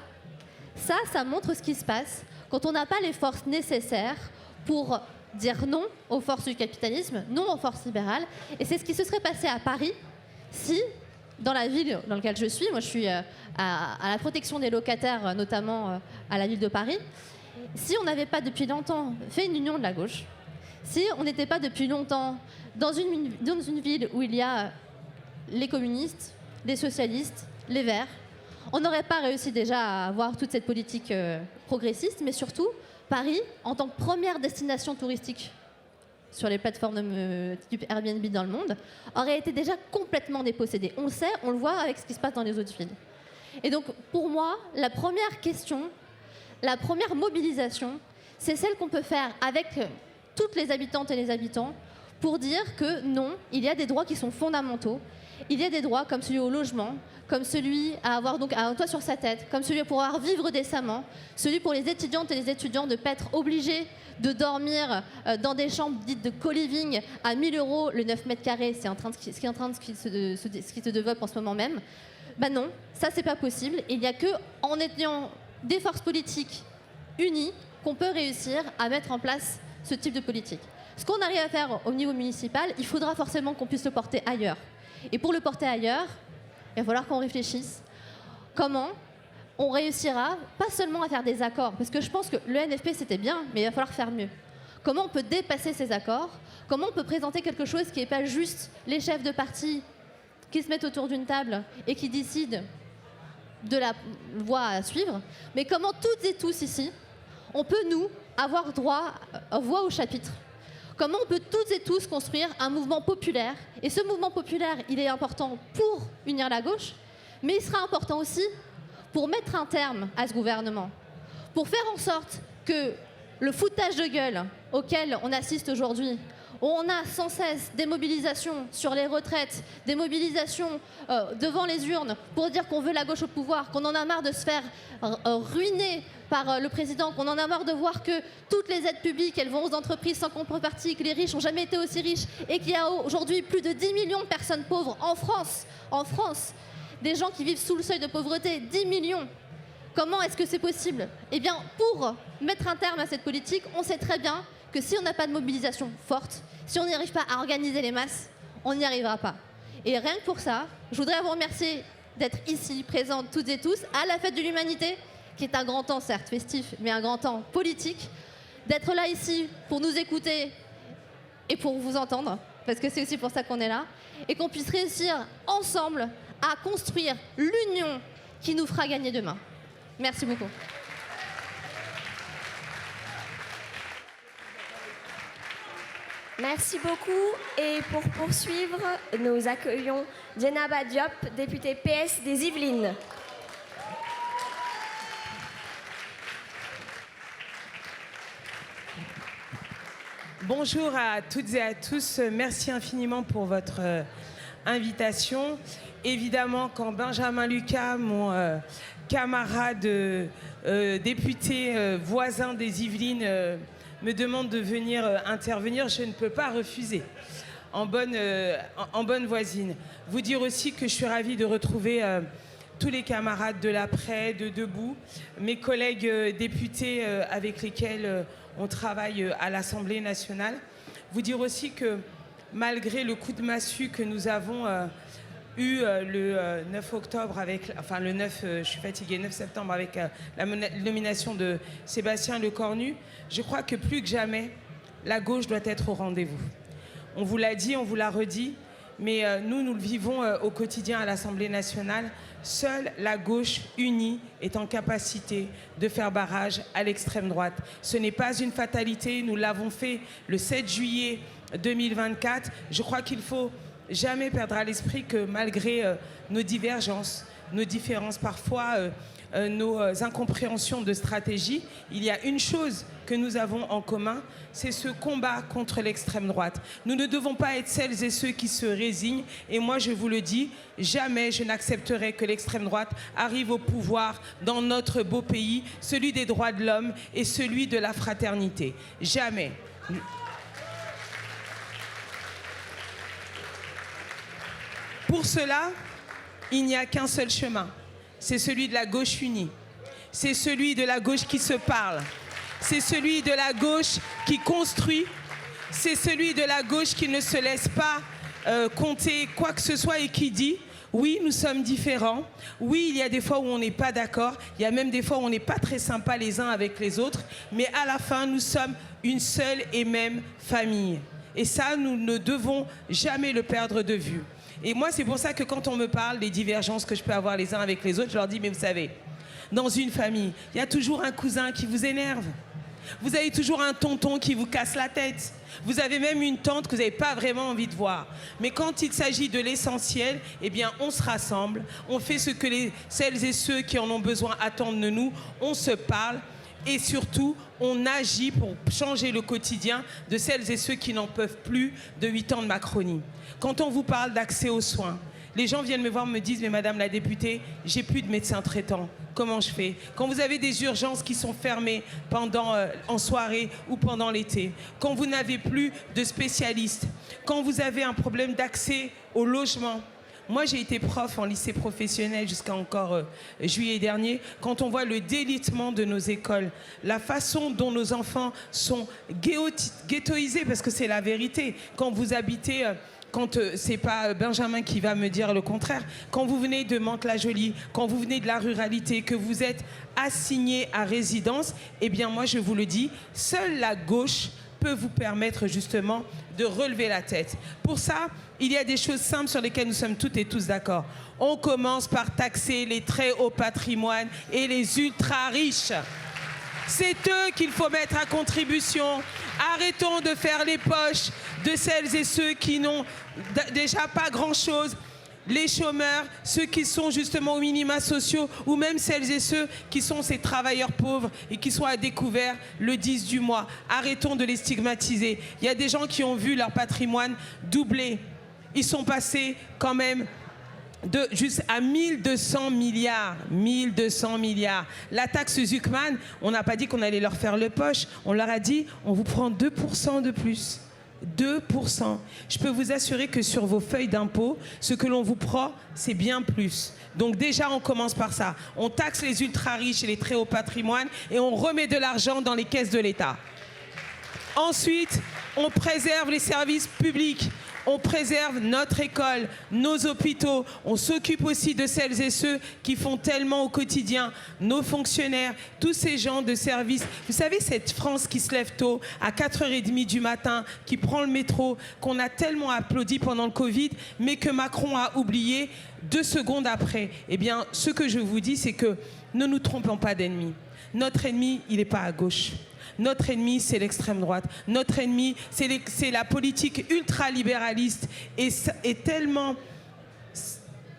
montre ce qui se passe quand on n'a pas les forces nécessaires pour dire non aux forces du capitalisme, non aux forces libérales. Et c'est ce qui se serait passé à Paris si, dans la ville dans laquelle je suis, moi je suis à la protection des locataires, notamment à la ville de Paris, si on n'avait pas depuis longtemps fait une union de la gauche, si on n'était pas depuis longtemps dans une ville où il y a les communistes, les socialistes, les verts, on n'aurait pas réussi déjà à avoir toute cette politique progressiste, mais surtout, Paris, en tant que première destination touristique sur les plateformes type Airbnb dans le monde, aurait été déjà complètement dépossédée. On le sait, on le voit avec ce qui se passe dans les autres villes. Et donc, pour moi, la première question, la première mobilisation, c'est celle qu'on peut faire avec toutes les habitantes et les habitants pour dire que non, il y a des droits qui sont fondamentaux. Il y a des droits comme celui au logement, comme celui à avoir donc un toit sur sa tête, comme celui à pouvoir vivre décemment, celui pour les étudiantes et les étudiants de ne pas être obligés de dormir dans des chambres dites de co-living à 1 000 € le 9 mètres carrés, ce qui se développe en ce moment même. Ben non, ça c'est pas possible. Il n'y a que en ayant des forces politiques unies qu'on peut réussir à mettre en place ce type de politique. Ce qu'on arrive à faire au niveau municipal, il faudra forcément qu'on puisse le porter ailleurs. Et pour le porter ailleurs, il va falloir qu'on réfléchisse comment on réussira pas seulement à faire des accords, parce que je pense que le NFP c'était bien, mais il va falloir faire mieux. Comment on peut dépasser ces accords? Comment on peut présenter quelque chose qui n'est pas juste les chefs de parti qui se mettent autour d'une table et qui décident de la voie à suivre, mais comment toutes et tous ici, on peut nous avoir droit voix au chapitre? Comment on peut toutes et tous construire un mouvement populaire. Et ce mouvement populaire, il est important pour unir la gauche, mais il sera important aussi pour mettre un terme à ce gouvernement, pour faire en sorte que le foutage de gueule auquel on assiste aujourd'hui, où on a sans cesse des mobilisations sur les retraites, des mobilisations devant les urnes pour dire qu'on veut la gauche au pouvoir, qu'on en a marre de se faire ruiner par le président, qu'on en a marre de voir que toutes les aides publiques, elles vont aux entreprises sans contrepartie, que les riches n'ont jamais été aussi riches et qu'il y a aujourd'hui plus de 10 millions de personnes pauvres en France, des gens qui vivent sous le seuil de pauvreté, 10 millions. Comment est-ce que c'est possible? Eh bien, pour mettre un terme à cette politique, on sait très bien que si on n'a pas de mobilisation forte, si on n'y arrive pas à organiser les masses, on n'y arrivera pas. Et rien que pour ça, je voudrais vous remercier d'être ici, présentes toutes et tous, à la Fête de l'Humanité, qui est un grand temps, certes festif, mais un grand temps politique, d'être là ici pour nous écouter et pour vous entendre, parce que c'est aussi pour ça qu'on est là, et qu'on puisse réussir ensemble à construire l'union qui nous fera gagner demain. Merci beaucoup. Merci beaucoup. Et pour poursuivre, nous accueillons Djenaba Diop, députée PS des Yvelines. Bonjour à toutes et à tous. Merci infiniment pour votre invitation. Évidemment, quand Benjamin Lucas, mon camarade député voisin des Yvelines, me demande de venir intervenir, je ne peux pas refuser en bonne voisine. Vous dire aussi que je suis ravie de retrouver tous les camarades de l'Après, de Debout, mes collègues députés avec lesquels on travaille à l'Assemblée nationale. Vous dire aussi que malgré le coup de massue que nous avons eu le 9 octobre enfin le 9, je suis fatiguée, 9 septembre avec la nomination de Sébastien Lecornu, je crois que plus que jamais, la gauche doit être au rendez-vous. On vous l'a dit, on vous l'a redit, mais nous le vivons au quotidien à l'Assemblée nationale. Seule la gauche unie est en capacité de faire barrage à l'extrême droite. Ce n'est pas une fatalité, nous l'avons fait le 7 juillet 2024. Je crois qu'il faut jamais perdre à l'esprit que malgré nos divergences, nos différences parfois, nos incompréhensions de stratégie, il y a une chose que nous avons en commun, c'est ce combat contre l'extrême droite. Nous ne devons pas être celles et ceux qui se résignent. Et moi, je vous le dis, jamais je n'accepterai que l'extrême droite arrive au pouvoir dans notre beau pays, celui des droits de l'homme et celui de la fraternité. Jamais. Pour cela, il n'y a qu'un seul chemin. C'est celui de la gauche unie. C'est celui de la gauche qui se parle. C'est celui de la gauche qui construit. C'est celui de la gauche qui ne se laisse pas compter quoi que ce soit et qui dit « Oui, nous sommes différents. Oui, il y a des fois où on n'est pas d'accord. Il y a même des fois où on n'est pas très sympas les uns avec les autres. Mais à la fin, nous sommes une seule et même famille. » Et ça, nous ne devons jamais le perdre de vue. Et moi, c'est pour ça que quand on me parle des divergences que je peux avoir les uns avec les autres, je leur dis, mais vous savez, dans une famille, il y a toujours un cousin qui vous énerve. Vous avez toujours un tonton qui vous casse la tête. Vous avez même une tante que vous n'avez pas vraiment envie de voir. Mais quand il s'agit de l'essentiel, eh bien, on se rassemble, on fait ce que celles et ceux qui en ont besoin attendent de nous, on se parle et surtout, on agit pour changer le quotidien de celles et ceux qui n'en peuvent plus de 8 ans de Macronie. Quand on vous parle d'accès aux soins, les gens viennent me voir, me disent « Mais madame la députée, j'ai plus de médecin traitant. Comment je fais ?» Quand vous avez des urgences qui sont fermées en soirée ou pendant l'été, quand vous n'avez plus de spécialistes, quand vous avez un problème d'accès au logement. Moi, j'ai été prof en lycée professionnel jusqu'à encore juillet dernier. Quand on voit le délitement de nos écoles, la façon dont nos enfants sont ghettoisés, parce que c'est la vérité. Quand vous habitez... Quand c'est pas Benjamin qui va me dire le contraire, quand vous venez de Mantes-la-Jolie, quand vous venez de la ruralité, que vous êtes assigné à résidence, eh bien moi je vous le dis, seule la gauche peut vous permettre justement de relever la tête. Pour ça, il y a des choses simples sur lesquelles nous sommes toutes et tous d'accord. On commence par taxer les très hauts patrimoines et les ultra riches. C'est eux qu'il faut mettre à contribution. Arrêtons de faire les poches de celles et ceux qui n'ont déjà pas grand-chose. Les chômeurs, ceux qui sont justement aux minima sociaux, ou même celles et ceux qui sont ces travailleurs pauvres et qui sont à découvert le 10 du mois. Arrêtons de les stigmatiser. Il y a des gens qui ont vu leur patrimoine doubler. Ils sont passés quand même juste à 1200 milliards. 1200 milliards. La taxe Zuckman, on n'a pas dit qu'on allait leur faire le poche. On leur a dit, on vous prend 2% de plus. 2%. Je peux vous assurer que sur vos feuilles d'impôt, ce que l'on vous prend, c'est bien plus. Donc déjà, on commence par ça. On taxe les ultra-riches et les très hauts patrimoines et on remet de l'argent dans les caisses de l'État. Ensuite, on préserve les services publics. On préserve notre école, nos hôpitaux. On s'occupe aussi de celles et ceux qui font tellement au quotidien, nos fonctionnaires, tous ces gens de service. Vous savez, cette France qui se lève tôt, à 4h30 du matin, qui prend le métro, qu'on a tellement applaudi pendant le Covid, mais que Macron a oublié 2 secondes après. Eh bien, ce que je vous dis, c'est que ne nous trompons pas d'ennemi. Notre ennemi, il n'est pas à gauche. Notre ennemi, c'est l'extrême droite. Notre ennemi, c'est la politique ultralibéraliste et tellement,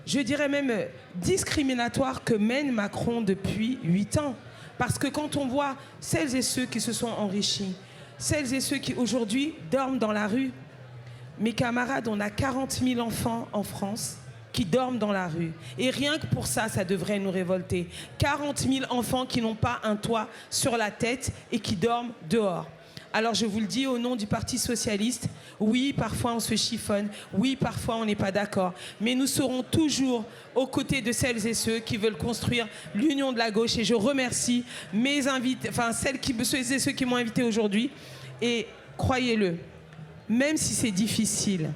je dirais même, discriminatoire que mène Macron depuis 8 ans. Parce que quand on voit celles et ceux qui se sont enrichis, celles et ceux qui aujourd'hui dorment dans la rue, mes camarades, on a 40 000 enfants en France qui dorment dans la rue. Et rien que pour ça, ça devrait nous révolter. 40 000 enfants qui n'ont pas un toit sur la tête et qui dorment dehors. Alors je vous le dis au nom du Parti socialiste, oui, parfois on se chiffonne, oui, parfois on n'est pas d'accord, mais nous serons toujours aux côtés de celles et ceux qui veulent construire l'union de la gauche. Et je remercie mes invités, celles et ceux qui m'ont invité aujourd'hui. Et croyez-le, même si c'est difficile,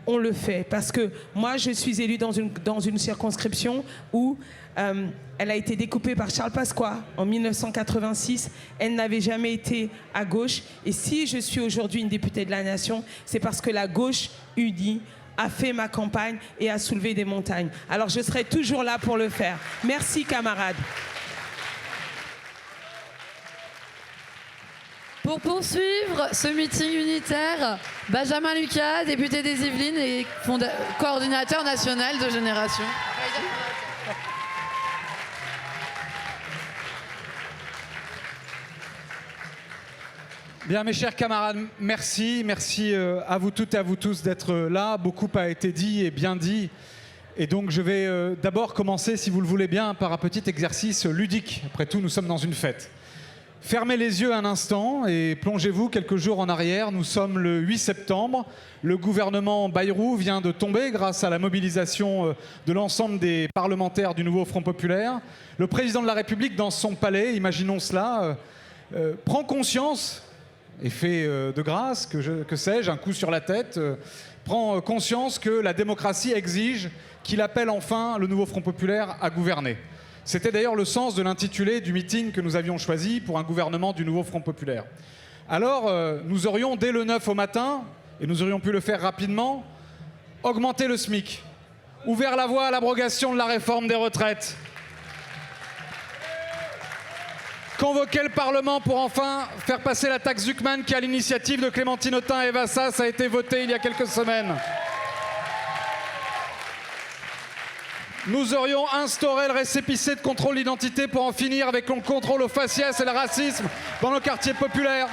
on le fait, parce que moi je suis élue dans une circonscription où elle a été découpée par Charles Pasqua en 1986. Elle n'avait jamais été à gauche. Et si je suis aujourd'hui une députée de la Nation, c'est parce que la gauche unie a fait ma campagne et a soulevé des montagnes. Alors je serai toujours là pour le faire. Merci camarades. Pour poursuivre ce meeting unitaire, Benjamin Lucas, député des Yvelines et coordinateur national de Génération. Bien, mes chers camarades, merci à vous toutes et à vous tous d'être là. Beaucoup a été dit et bien dit. Et donc je vais d'abord commencer, si vous le voulez bien, par un petit exercice ludique. Après tout, nous sommes dans une fête. Fermez les yeux un instant et plongez-vous quelques jours en arrière. Nous sommes le 8 septembre. Le gouvernement Bayrou vient de tomber grâce à la mobilisation de l'ensemble des parlementaires du nouveau Front populaire. Le président de la République, dans son palais, imaginons cela, prend conscience, effet de grâce, que sais-je, un coup sur la tête, prend conscience que la démocratie exige qu'il appelle enfin le nouveau Front populaire à gouverner. C'était d'ailleurs le sens de l'intitulé du meeting que nous avions choisi pour un gouvernement du nouveau Front populaire. Alors, nous aurions, dès le 9 au matin, et nous aurions pu le faire rapidement, augmenté le SMIC, ouvert la voie à l'abrogation de la réforme des retraites, convoqué le Parlement pour enfin faire passer la taxe Zuckman qui, à l'initiative de Clémentine Autain et Eva Sas, a été votée il y a quelques semaines. Nous aurions instauré le récépissé de contrôle d'identité pour en finir avec le contrôle au faciès et le racisme dans nos quartiers populaires.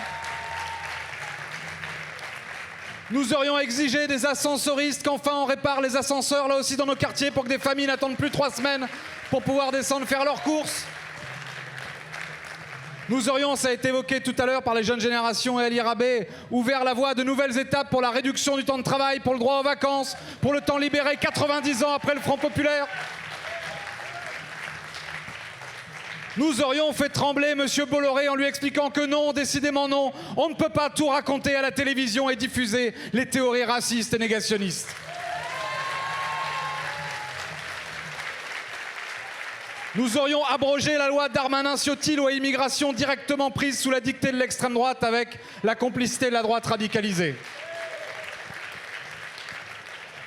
Nous aurions exigé des ascensoristes qu'enfin on répare les ascenseurs là aussi dans nos quartiers pour que des familles n'attendent plus 3 semaines pour pouvoir descendre faire leurs courses. Nous aurions, ça a été évoqué tout à l'heure par les jeunes générations et Ali Rabé, ouvert la voie à de nouvelles étapes pour la réduction du temps de travail, pour le droit aux vacances, pour le temps libéré 90 ans après le Front populaire. Nous aurions fait trembler M. Bolloré en lui expliquant que non, décidément non, on ne peut pas tout raconter à la télévision et diffuser les théories racistes et négationnistes. Nous aurions abrogé la loi Darmanin-Ciotti, loi immigration directement prise sous la dictée de l'extrême droite avec la complicité de la droite radicalisée.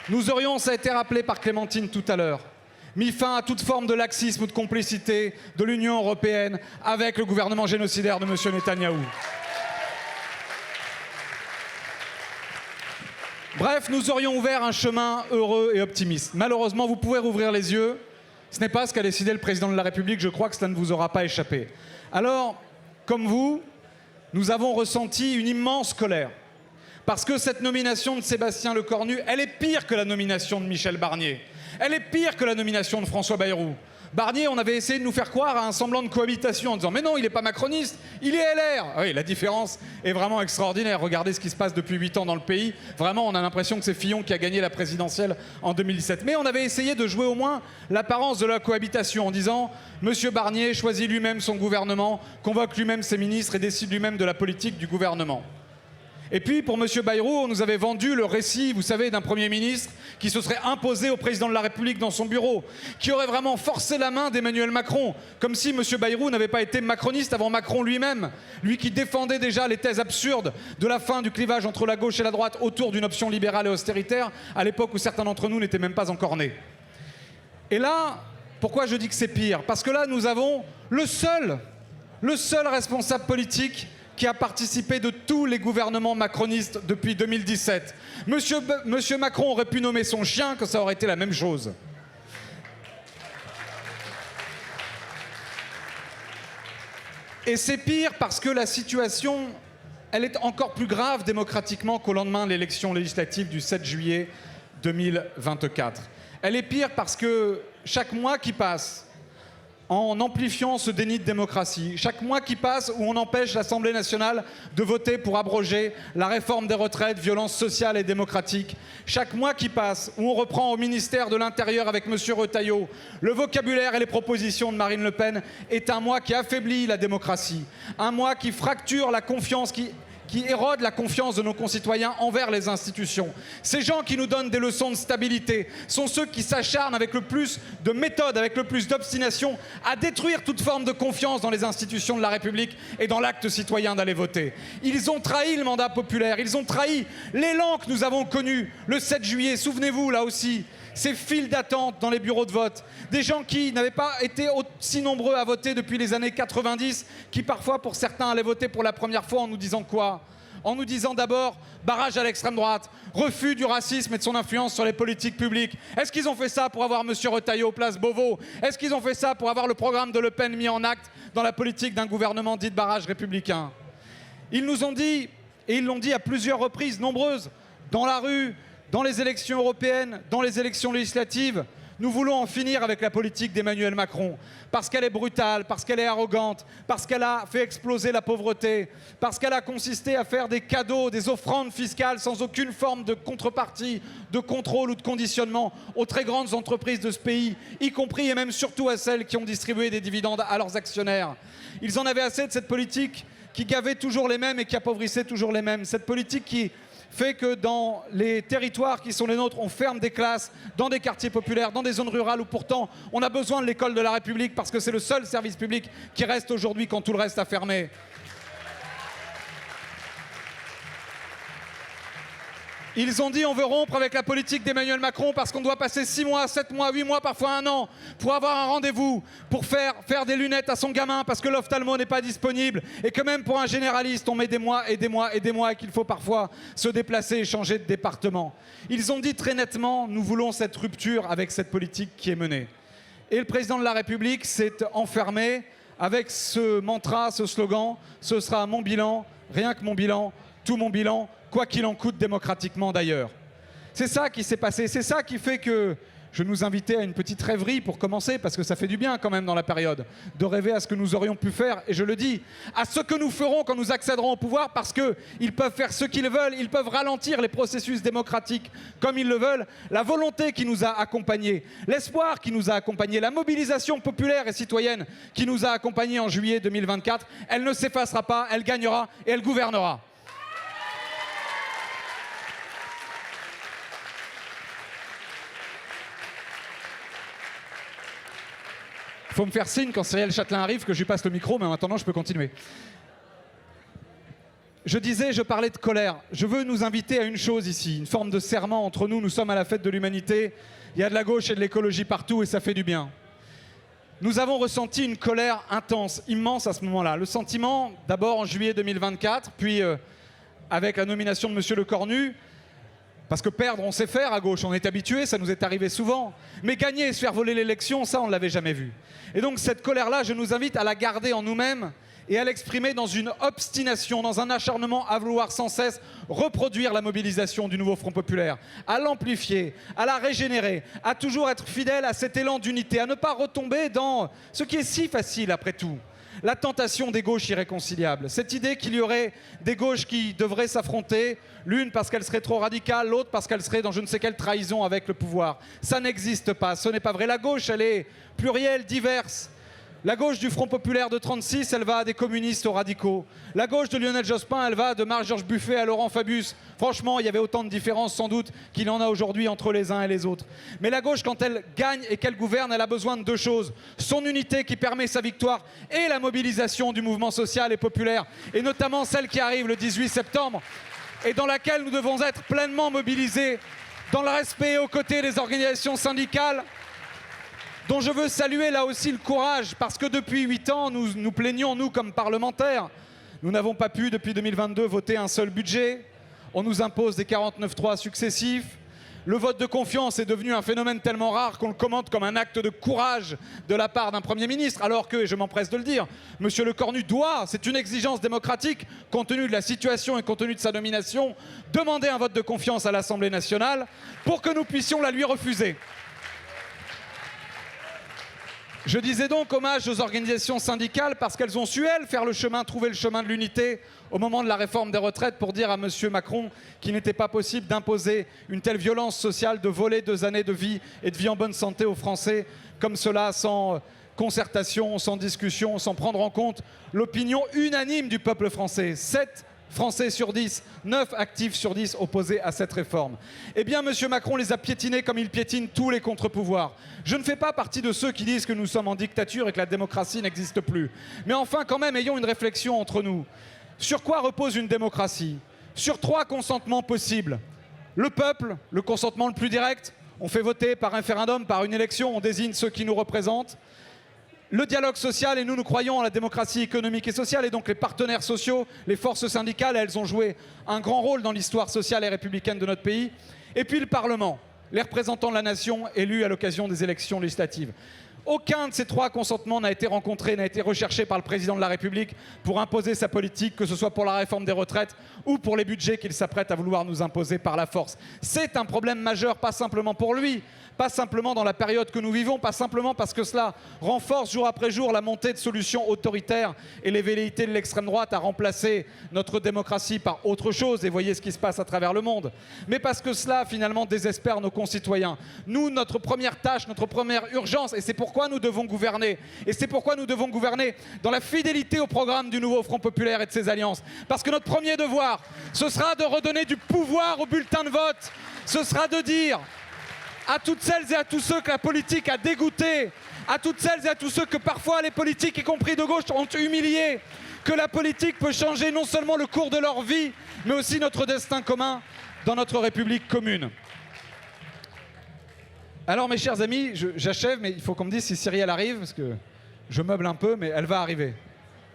Nous aurions, ça a été rappelé par Clémentine tout à l'heure, mis fin à toute forme de laxisme ou de complicité de l'Union européenne avec le gouvernement génocidaire de M. Netanyahou. Bref, nous aurions ouvert un chemin heureux et optimiste. Malheureusement, vous pouvez rouvrir les yeux. Ce n'est pas ce qu'a décidé le président de la République. Je crois que cela ne vous aura pas échappé. Alors, comme vous, nous avons ressenti une immense colère. Parce que cette nomination de Sébastien Lecornu, elle est pire que la nomination de Michel Barnier. Elle est pire que la nomination de François Bayrou. Barnier, on avait essayé de nous faire croire à un semblant de cohabitation en disant « Mais non, il n'est pas macroniste, il est LR !» Oui, la différence est vraiment extraordinaire. Regardez ce qui se passe depuis 8 ans dans le pays. Vraiment, on a l'impression que c'est Fillon qui a gagné la présidentielle en 2017. Mais on avait essayé de jouer au moins l'apparence de la cohabitation en disant « Monsieur Barnier choisit lui-même son gouvernement, convoque lui-même ses ministres et décide lui-même de la politique du gouvernement. » Et puis, pour M. Bayrou, on nous avait vendu le récit, vous savez, d'un Premier ministre qui se serait imposé au président de la République dans son bureau, qui aurait vraiment forcé la main d'Emmanuel Macron, comme si M. Bayrou n'avait pas été macroniste avant Macron lui-même, lui qui défendait déjà les thèses absurdes de la fin du clivage entre la gauche et la droite autour d'une option libérale et austéritaire, à l'époque où certains d'entre nous n'étaient même pas encore nés. Et là, pourquoi je dis que c'est pire? Parce que là, nous avons le seul responsable politique qui a participé de tous les gouvernements macronistes depuis 2017. Monsieur Macron aurait pu nommer son chien, que ça aurait été la même chose. Et c'est pire parce que la situation, elle est encore plus grave démocratiquement qu'au lendemain de l'élection législative du 7 juillet 2024. Elle est pire parce que chaque mois qui passe, en amplifiant ce déni de démocratie, chaque mois qui passe où on empêche l'Assemblée nationale de voter pour abroger la réforme des retraites, violence sociale et démocratique, chaque mois qui passe où on reprend au ministère de l'Intérieur avec M. Retailleau le vocabulaire et les propositions de Marine Le Pen, est un mois qui affaiblit la démocratie, un mois qui fracture la confiance, qui érode la confiance de nos concitoyens envers les institutions. Ces gens qui nous donnent des leçons de stabilité sont ceux qui s'acharnent avec le plus de méthode, avec le plus d'obstination, à détruire toute forme de confiance dans les institutions de la République et dans l'acte citoyen d'aller voter. Ils ont trahi le mandat populaire, ils ont trahi l'élan que nous avons connu le 7 juillet. Souvenez-vous, là aussi, ces files d'attente dans les bureaux de vote, des gens qui n'avaient pas été aussi nombreux à voter depuis les années 90, qui parfois, pour certains, allaient voter pour la première fois en nous disant quoi? En nous disant d'abord barrage à l'extrême droite, refus du racisme et de son influence sur les politiques publiques. Est-ce qu'ils ont fait ça pour avoir M. Retailleau place Beauvau? Est-ce qu'ils ont fait ça pour avoir le programme de Le Pen mis en acte dans la politique d'un gouvernement dit de barrage républicain? Ils nous ont dit, et ils l'ont dit à plusieurs reprises, nombreuses, dans la rue, dans les élections européennes, dans les élections législatives, nous voulons en finir avec la politique d'Emmanuel Macron, parce qu'elle est brutale, parce qu'elle est arrogante, parce qu'elle a fait exploser la pauvreté, parce qu'elle a consisté à faire des cadeaux, des offrandes fiscales sans aucune forme de contrepartie, de contrôle ou de conditionnement aux très grandes entreprises de ce pays, y compris et même surtout à celles qui ont distribué des dividendes à leurs actionnaires. Ils en avaient assez de cette politique qui gavait toujours les mêmes et qui appauvrissait toujours les mêmes. Cette politique qui fait que dans les territoires qui sont les nôtres, on ferme des classes dans des quartiers populaires, dans des zones rurales où pourtant on a besoin de l'école de la République parce que c'est le seul service public qui reste aujourd'hui quand tout le reste a fermé. Ils ont dit on veut rompre avec la politique d'Emmanuel Macron parce qu'on doit passer 6 mois, 7 mois, 8 mois, parfois 1 an pour avoir un rendez-vous, pour faire des lunettes à son gamin parce que l'ophtalmo n'est pas disponible et que même pour un généraliste on met des mois et des mois et des mois et qu'il faut parfois se déplacer et changer de département. Ils ont dit très nettement nous voulons cette rupture avec cette politique qui est menée. Et le président de la République s'est enfermé avec ce mantra, ce slogan, ce sera mon bilan, rien que mon bilan, tout mon bilan, quoi qu'il en coûte démocratiquement d'ailleurs. C'est ça qui s'est passé, c'est ça qui fait que je nous invitais à une petite rêverie pour commencer, parce que ça fait du bien quand même dans la période, de rêver à ce que nous aurions pu faire, et je le dis, à ce que nous ferons quand nous accéderons au pouvoir, parce qu'ils peuvent faire ce qu'ils veulent, ils peuvent ralentir les processus démocratiques comme ils le veulent, la volonté qui nous a accompagnés, l'espoir qui nous a accompagnés, la mobilisation populaire et citoyenne qui nous a accompagnés en juillet 2024, elle ne s'effacera pas, elle gagnera et elle gouvernera. Il faut me faire signe quand Cyrielle Châtelain arrive que je lui passe le micro, mais en attendant, je peux continuer. Je disais, je parlais de colère. Je veux nous inviter à une chose ici, une forme de serment entre nous. Nous sommes à la fête de l'humanité. Il y a de la gauche et de l'écologie partout et ça fait du bien. Nous avons ressenti une colère intense, immense à ce moment-là. Le sentiment, d'abord en juillet 2024, puis avec la nomination de M. Lecornu, Parce que perdre, on sait faire à gauche, on est habitué, ça nous est arrivé souvent. Mais gagner et se faire voler l'élection, ça, on ne l'avait jamais vu. Et donc cette colère-là, je nous invite à la garder en nous-mêmes et à l'exprimer dans une obstination, dans un acharnement à vouloir sans cesse reproduire la mobilisation du nouveau Front populaire, à l'amplifier, à la régénérer, à toujours être fidèle à cet élan d'unité, à ne pas retomber dans ce qui est si facile après tout. La tentation des gauches irréconciliables. Cette idée qu'il y aurait des gauches qui devraient s'affronter, l'une parce qu'elle serait trop radicale, l'autre parce qu'elle serait dans je ne sais quelle trahison avec le pouvoir. Ça n'existe pas, ce n'est pas vrai. La gauche, elle est plurielle, diverse. La gauche du Front populaire de 36, elle va des communistes aux radicaux. La gauche de Lionel Jospin, elle va de Marie-Georges Buffet à Laurent Fabius. Franchement, il y avait autant de différences sans doute qu'il en a aujourd'hui entre les uns et les autres. Mais la gauche, quand elle gagne et qu'elle gouverne, elle a besoin de deux choses. Son unité qui permet sa victoire et la mobilisation du mouvement social et populaire. Et notamment celle qui arrive le 18 septembre et dans laquelle nous devons être pleinement mobilisés dans le respect et aux côtés des organisations syndicales, dont je veux saluer là aussi le courage, parce que depuis 8 ans, nous nous plaignons, nous, comme parlementaires. Nous n'avons pas pu, depuis 2022, voter un seul budget. On nous impose des 49.3 successifs. Le vote de confiance est devenu un phénomène tellement rare qu'on le commente comme un acte de courage de la part d'un Premier ministre, alors que, et je m'empresse de le dire, M. Lecornu doit, c'est une exigence démocratique, compte tenu de la situation et compte tenu de sa nomination, demander un vote de confiance à l'Assemblée nationale pour que nous puissions la lui refuser. Je disais donc hommage aux organisations syndicales parce qu'elles ont su, elles, faire le chemin, trouver le chemin de l'unité au moment de la réforme des retraites pour dire à M. Macron qu'il n'était pas possible d'imposer une telle violence sociale, de voler 2 années de vie et de vie en bonne santé aux Français comme cela, sans concertation, sans discussion, sans prendre en compte l'opinion unanime du peuple français. 7 Français sur 10, 9 actifs sur 10 opposés à cette réforme. Eh bien, M. Macron les a piétinés comme il piétine tous les contre-pouvoirs. Je ne fais pas partie de ceux qui disent que nous sommes en dictature et que la démocratie n'existe plus. Mais enfin, quand même, ayons une réflexion entre nous. Sur quoi repose une démocratie? Sur 3 consentements possibles. Le peuple, le consentement le plus direct, on fait voter par référendum, par une élection, on désigne ceux qui nous représentent. Le dialogue social, et nous croyons en la démocratie économique et sociale, et donc les partenaires sociaux, les forces syndicales, elles ont joué un grand rôle dans l'histoire sociale et républicaine de notre pays. Et puis le Parlement, les représentants de la nation élus à l'occasion des élections législatives. Aucun de ces 3 consentements n'a été rencontré, n'a été recherché par le président de la République pour imposer sa politique, que ce soit pour la réforme des retraites ou pour les budgets qu'il s'apprête à vouloir nous imposer par la force. C'est un problème majeur, pas simplement pour lui, pas simplement dans la période que nous vivons, pas simplement parce que cela renforce jour après jour la montée de solutions autoritaires et les velléités de l'extrême droite à remplacer notre démocratie par autre chose, et voyez ce qui se passe à travers le monde, mais parce que cela finalement désespère nos concitoyens. Nous, notre première tâche, notre première urgence, et c'est pourquoi nous devons gouverner, et c'est pourquoi nous devons gouverner dans la fidélité au programme du nouveau Front populaire et de ses alliances, parce que notre premier devoir, ce sera de redonner du pouvoir au bulletin de vote, ce sera de dire à toutes celles et à tous ceux que la politique a dégoûtés, à toutes celles et à tous ceux que parfois les politiques, y compris de gauche, ont humiliés, que la politique peut changer non seulement le cours de leur vie, mais aussi notre destin commun dans notre République commune. Alors mes chers amis, j'achève, mais il faut qu'on me dise si Cyrielle arrive, parce que je meuble un peu, mais elle va arriver.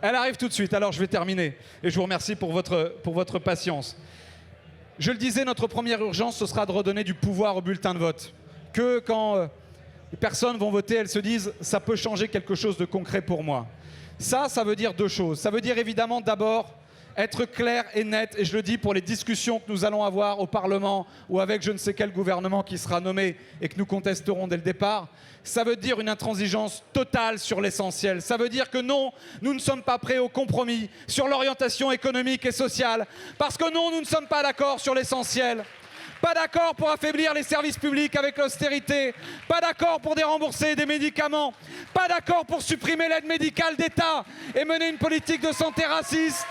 Elle arrive tout de suite, alors je vais terminer. Et je vous remercie pour votre patience. Je le disais, notre première urgence, ce sera de redonner du pouvoir au bulletin de vote. Que quand les personnes vont voter, elles se disent « ça peut changer quelque chose de concret pour moi ». Ça veut dire 2 choses. Ça veut dire évidemment d'abord être clair et net, et je le dis pour les discussions que nous allons avoir au Parlement ou avec je ne sais quel gouvernement qui sera nommé et que nous contesterons dès le départ. Ça veut dire une intransigeance totale sur l'essentiel. Ça veut dire que non, nous ne sommes pas prêts au compromis sur l'orientation économique et sociale, parce que non, nous ne sommes pas d'accord sur l'essentiel. Pas d'accord pour affaiblir les services publics avec l'austérité, pas d'accord pour dérembourser des médicaments, pas d'accord pour supprimer l'aide médicale d'État et mener une politique de santé raciste.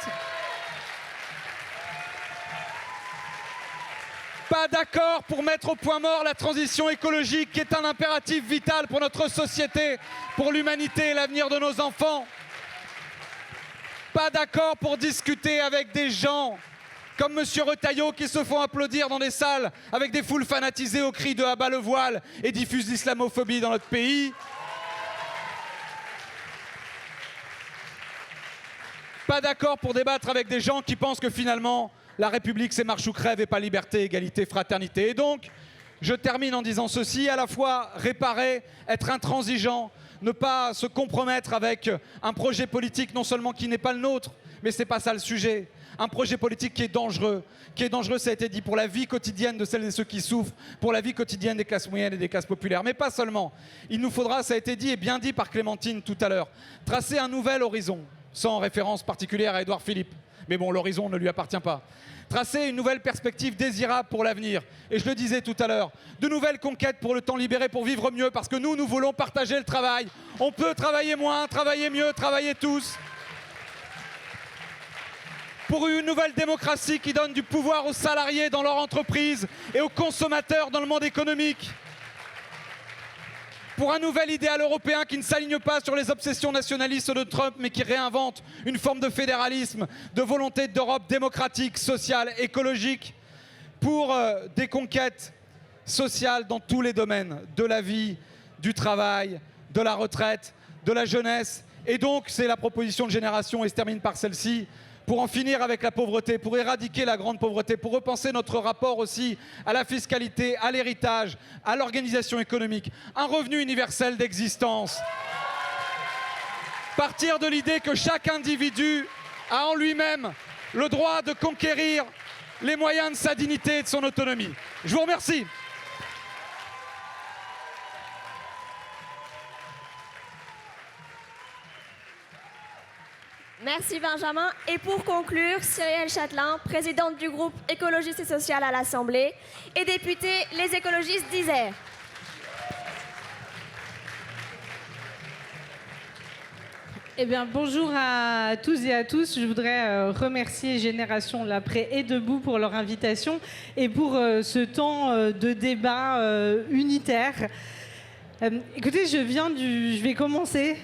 Pas d'accord pour mettre au point mort la transition écologique qui est un impératif vital pour notre société, pour l'humanité et l'avenir de nos enfants. Pas d'accord pour discuter avec des gens comme M. Retailleau qui se font applaudir dans des salles avec des foules fanatisées au cri de « à bas le voile » et diffusent l'islamophobie dans notre pays. Pas d'accord pour débattre avec des gens qui pensent que finalement La République, c'est marche ou crève et pas liberté, égalité, fraternité. Et donc, je termine en disant ceci, à la fois réparer, être intransigeant, ne pas se compromettre avec un projet politique non seulement qui n'est pas le nôtre, mais ce n'est pas ça le sujet. Un projet politique qui est dangereux, ça a été dit, pour la vie quotidienne de celles et ceux qui souffrent, pour la vie quotidienne des classes moyennes et des classes populaires. Mais pas seulement. Il nous faudra, ça a été dit et bien dit par Clémentine tout à l'heure, tracer un nouvel horizon, sans référence particulière à Édouard Philippe. Mais bon, l'horizon ne lui appartient pas. Tracer une nouvelle perspective désirable pour l'avenir. Et je le disais tout à l'heure, de nouvelles conquêtes pour le temps libéré, pour vivre mieux, parce que nous voulons partager le travail. On peut travailler moins, travailler mieux, travailler tous. Pour une nouvelle démocratie qui donne du pouvoir aux salariés dans leur entreprise et aux consommateurs dans le monde économique. Pour un nouvel idéal européen qui ne s'aligne pas sur les obsessions nationalistes de Trump, mais qui réinvente une forme de fédéralisme, de volonté d'Europe démocratique, sociale, écologique, pour des conquêtes sociales dans tous les domaines, de la vie, du travail, de la retraite, de la jeunesse. Et donc, c'est la proposition de Génération, et je termine par celle-ci, pour en finir avec la pauvreté, pour éradiquer la grande pauvreté, pour repenser notre rapport aussi à la fiscalité, à l'héritage, à l'organisation économique, un revenu universel d'existence. Partir de l'idée que chaque individu a en lui-même le droit de conquérir les moyens de sa dignité et de son autonomie. Je vous remercie. Merci Benjamin. Et pour conclure, Cyrielle Châtelain, présidente du groupe écologiste et social à l'Assemblée et députée Les écologistes d'Isère. Eh bien, bonjour à tous et à tous. Je voudrais remercier Génération L'Après et Debout pour leur invitation et pour ce temps de débat unitaire. Écoutez, je vais commencer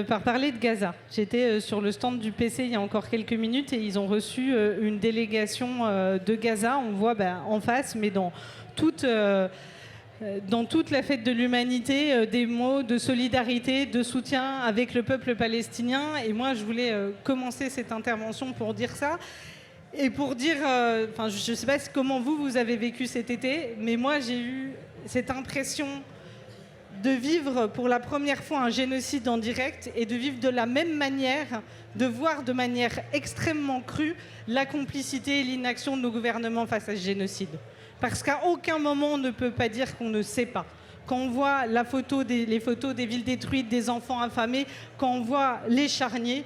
par parler de Gaza. J'étais sur le stand du PC il y a encore quelques minutes et ils ont reçu une délégation de Gaza. On voit en face, mais dans toute la fête de l'humanité, des mots de solidarité, de soutien avec le peuple palestinien. Et moi, je voulais commencer cette intervention pour dire ça. Et pour dire, je ne sais pas comment vous avez vécu cet été, mais moi, j'ai eu cette impression de vivre pour la première fois un génocide en direct et de vivre de la même manière, de voir de manière extrêmement crue la complicité et l'inaction de nos gouvernements face à ce génocide. Parce qu'à aucun moment on ne peut pas dire qu'on ne sait pas. Quand on voit les photos des villes détruites, des enfants affamés, quand on voit les charniers,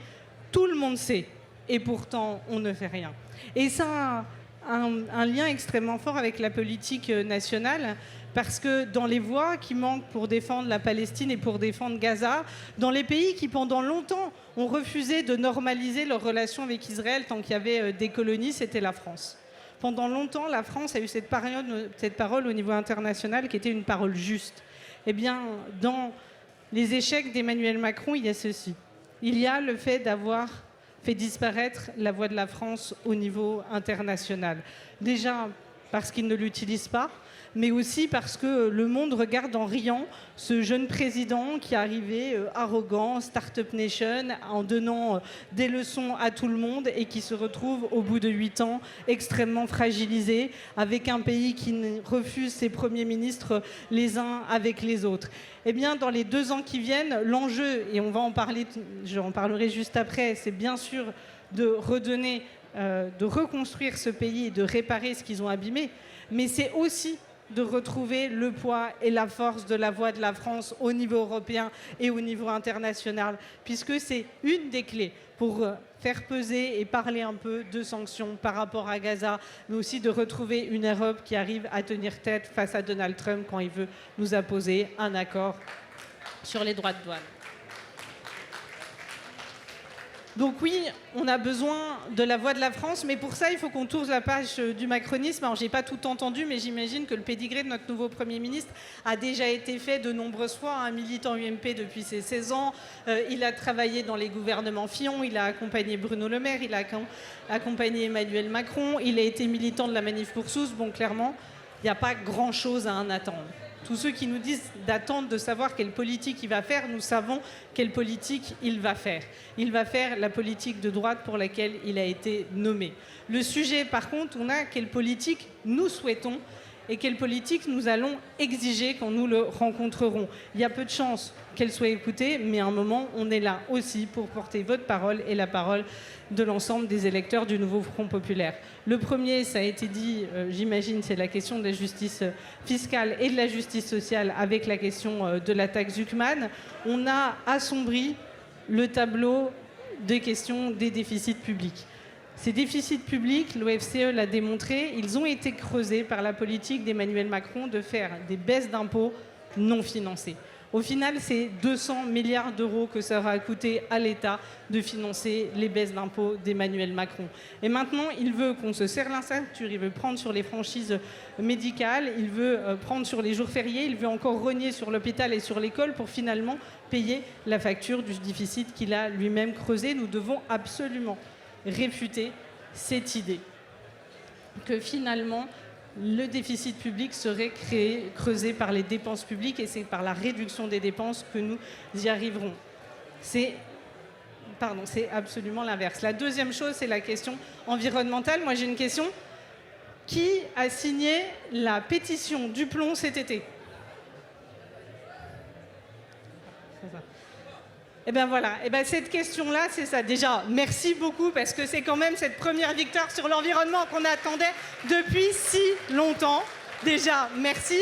tout le monde sait. Et pourtant, on ne fait rien. Et ça a un lien extrêmement fort avec la politique nationale. Parce que dans les voix qui manquent pour défendre la Palestine et pour défendre Gaza, dans les pays qui pendant longtemps ont refusé de normaliser leurs relations avec Israël tant qu'il y avait des colonies, c'était la France. Pendant longtemps, la France a eu cette parole au niveau international qui était une parole juste. Eh bien, dans les échecs d'Emmanuel Macron, il y a ceci. Il y a le fait d'avoir fait disparaître la voix de la France au niveau international. Déjà parce qu'il ne l'utilise pas, mais aussi parce que le monde regarde en riant ce jeune président qui est arrivé arrogant, Startup Nation, en donnant des leçons à tout le monde et qui se retrouve au bout de 8 ans extrêmement fragilisé, avec un pays qui refuse ses premiers ministres les uns avec les autres. Eh bien, dans les 2 ans qui viennent, l'enjeu, et on va en parler, j'en parlerai juste après, c'est bien sûr de redonner, de reconstruire ce pays et de réparer ce qu'ils ont abîmé, mais c'est aussi de retrouver le poids et la force de la voix de la France au niveau européen et au niveau international, puisque c'est une des clés pour faire peser et parler un peu de sanctions par rapport à Gaza, mais aussi de retrouver une Europe qui arrive à tenir tête face à Donald Trump quand il veut nous imposer un accord sur les droits de douane. Donc oui, on a besoin de la voix de la France, mais pour ça, il faut qu'on tourne la page du macronisme. Alors, je n'ai pas tout entendu, mais j'imagine que le pédigré de notre nouveau Premier ministre a déjà été fait de nombreuses fois. Un militant UMP depuis ses 16 ans. Il a travaillé dans les gouvernements Fillon, il a accompagné Bruno Le Maire, il a accompagné Emmanuel Macron, il a été militant de la Manif pour tous. Bon, clairement, il n'y a pas grand-chose à en attendre. Tous ceux qui nous disent d'attendre de savoir quelle politique il va faire, nous savons quelle politique il va faire. Il va faire la politique de droite pour laquelle il a été nommé. Le sujet, par contre, on a quelle politique nous souhaitons et quelle politique nous allons exiger quand nous le rencontrerons. Il y a peu de chances qu'elle soit écoutée, mais à un moment, on est là aussi pour porter votre parole et la parole de l'ensemble des électeurs du nouveau Front populaire. Le premier, ça a été dit, j'imagine, c'est la question de la justice fiscale et de la justice sociale avec la question de la taxe Zuckman. On a assombri le tableau des questions des déficits publics. Ces déficits publics, l'OFCE l'a démontré, ils ont été creusés par la politique d'Emmanuel Macron de faire des baisses d'impôts non financées. Au final, c'est 200 milliards d'euros que ça aura coûté à l'État de financer les baisses d'impôts d'Emmanuel Macron. Et maintenant, il veut qu'on se serre la ceinture, il veut prendre sur les franchises médicales, il veut prendre sur les jours fériés, il veut encore rogner sur l'hôpital et sur l'école pour finalement payer la facture du déficit qu'il a lui-même creusé. Nous devons absolument réfuter cette idée que finalement le déficit public serait creusé par les dépenses publiques et c'est par la réduction des dépenses que nous y arriverons. C'est absolument l'inverse. La deuxième chose, c'est la question environnementale. Moi, j'ai une question. Qui a signé la pétition du plomb cet été ? Eh bien voilà, cette question-là, c'est ça. Déjà, merci beaucoup parce que c'est quand même cette première victoire sur l'environnement qu'on attendait depuis si longtemps. Déjà, merci.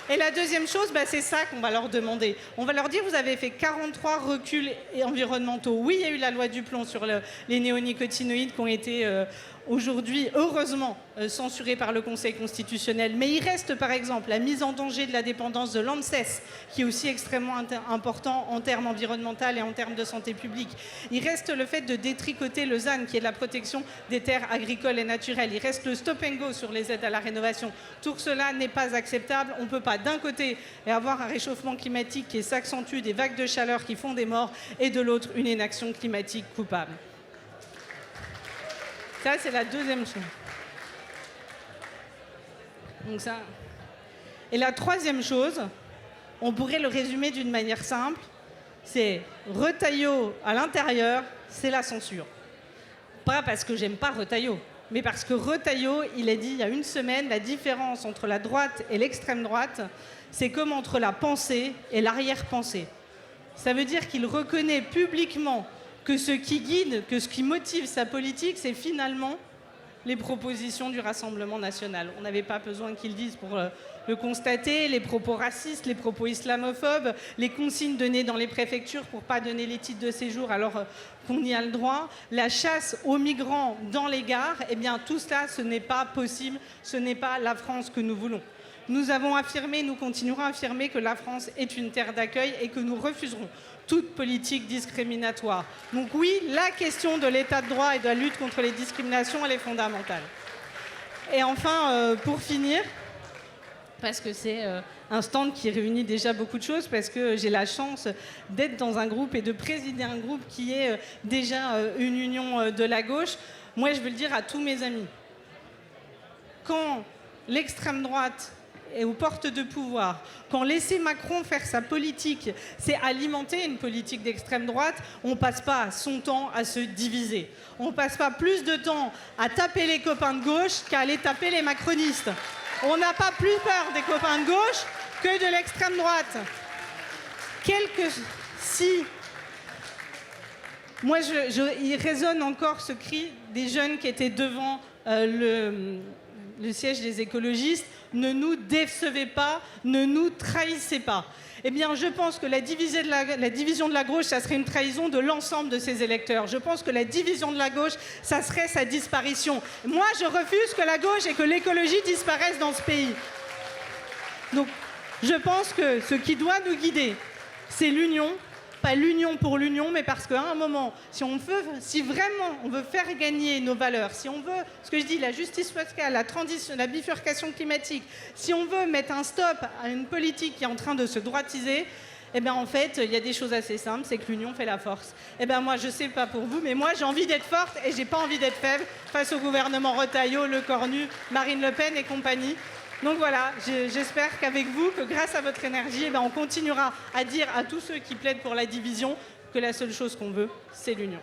Et la deuxième chose, c'est ça qu'on va leur demander. On va leur dire, vous avez fait 43 reculs environnementaux. Oui, il y a eu la loi du plomb sur les néonicotinoïdes qui ont été aujourd'hui, heureusement, censurés par le Conseil constitutionnel. Mais il reste, par exemple, la mise en danger de la dépendance de l'ANSES, qui est aussi extrêmement important en termes environnementaux et en termes de santé publique. Il reste le fait de détricoter le ZAN, qui est la protection des terres agricoles et naturelles. Il reste le stop and go sur les aides à la rénovation. Tout cela n'est pas acceptable. On ne peut pas, d'un côté, avoir un réchauffement climatique qui s'accentue, des vagues de chaleur qui font des morts, et de l'autre, une inaction climatique coupable. Ça, c'est la deuxième chose. Donc ça. Et la troisième chose, on pourrait le résumer d'une manière simple, c'est Retailleau à l'intérieur, c'est la censure. Pas parce que j'aime pas Retailleau, mais parce que Retailleau, il a dit il y a une semaine, la différence entre la droite et l'extrême droite, c'est comme entre la pensée et l'arrière-pensée. Ça veut dire qu'il reconnaît publiquement que ce qui guide, que ce qui motive sa politique, c'est finalement les propositions du Rassemblement national. On n'avait pas besoin qu'ils le disent pour le constater, les propos racistes, les propos islamophobes, les consignes données dans les préfectures pour ne pas donner les titres de séjour alors qu'on y a le droit, la chasse aux migrants dans les gares, eh bien tout cela, ce n'est pas possible, ce n'est pas la France que nous voulons. Nous avons affirmé, nous continuerons à affirmer que la France est une terre d'accueil et que nous refuserons toute politique discriminatoire. Donc oui, la question de l'état de droit et de la lutte contre les discriminations, elle est fondamentale. Et enfin, pour finir, parce que c'est un stand qui réunit déjà beaucoup de choses, parce que j'ai la chance d'être dans un groupe et de présider un groupe qui est déjà une union de la gauche, moi je veux le dire à tous mes amis. Quand l'extrême droite et aux portes de pouvoir, quand laisser Macron faire sa politique, c'est alimenter une politique d'extrême droite, on ne passe pas son temps à se diviser. On ne passe pas plus de temps à taper les copains de gauche qu'à aller taper les macronistes. On n'a pas plus peur des copains de gauche que de l'extrême droite. Moi, il résonne encore ce cri des jeunes qui étaient devant le siège des écologistes. Ne nous décevez pas, ne nous trahissez pas. Eh bien, je pense que la division de la gauche, ça serait une trahison de l'ensemble de ses électeurs. Je pense que la division de la gauche, ça serait sa disparition. Moi, je refuse que la gauche et que l'écologie disparaissent dans ce pays. Donc, je pense que ce qui doit nous guider, c'est l'union. Pas l'union pour l'union, mais parce qu'à un moment, si vraiment on veut faire gagner nos valeurs, si on veut, ce que je dis, la justice fiscale, la bifurcation climatique, si on veut mettre un stop à une politique qui est en train de se droitiser, eh bien en fait, il y a des choses assez simples, c'est que l'union fait la force. Eh bien moi, je sais pas pour vous, mais moi j'ai envie d'être forte et j'ai pas envie d'être faible face au gouvernement Retailleau, Le Cornu, Marine Le Pen et compagnie. Donc voilà, j'espère qu'avec vous, que grâce à votre énergie, eh ben, on continuera à dire à tous ceux qui plaident pour la division que la seule chose qu'on veut, c'est l'union.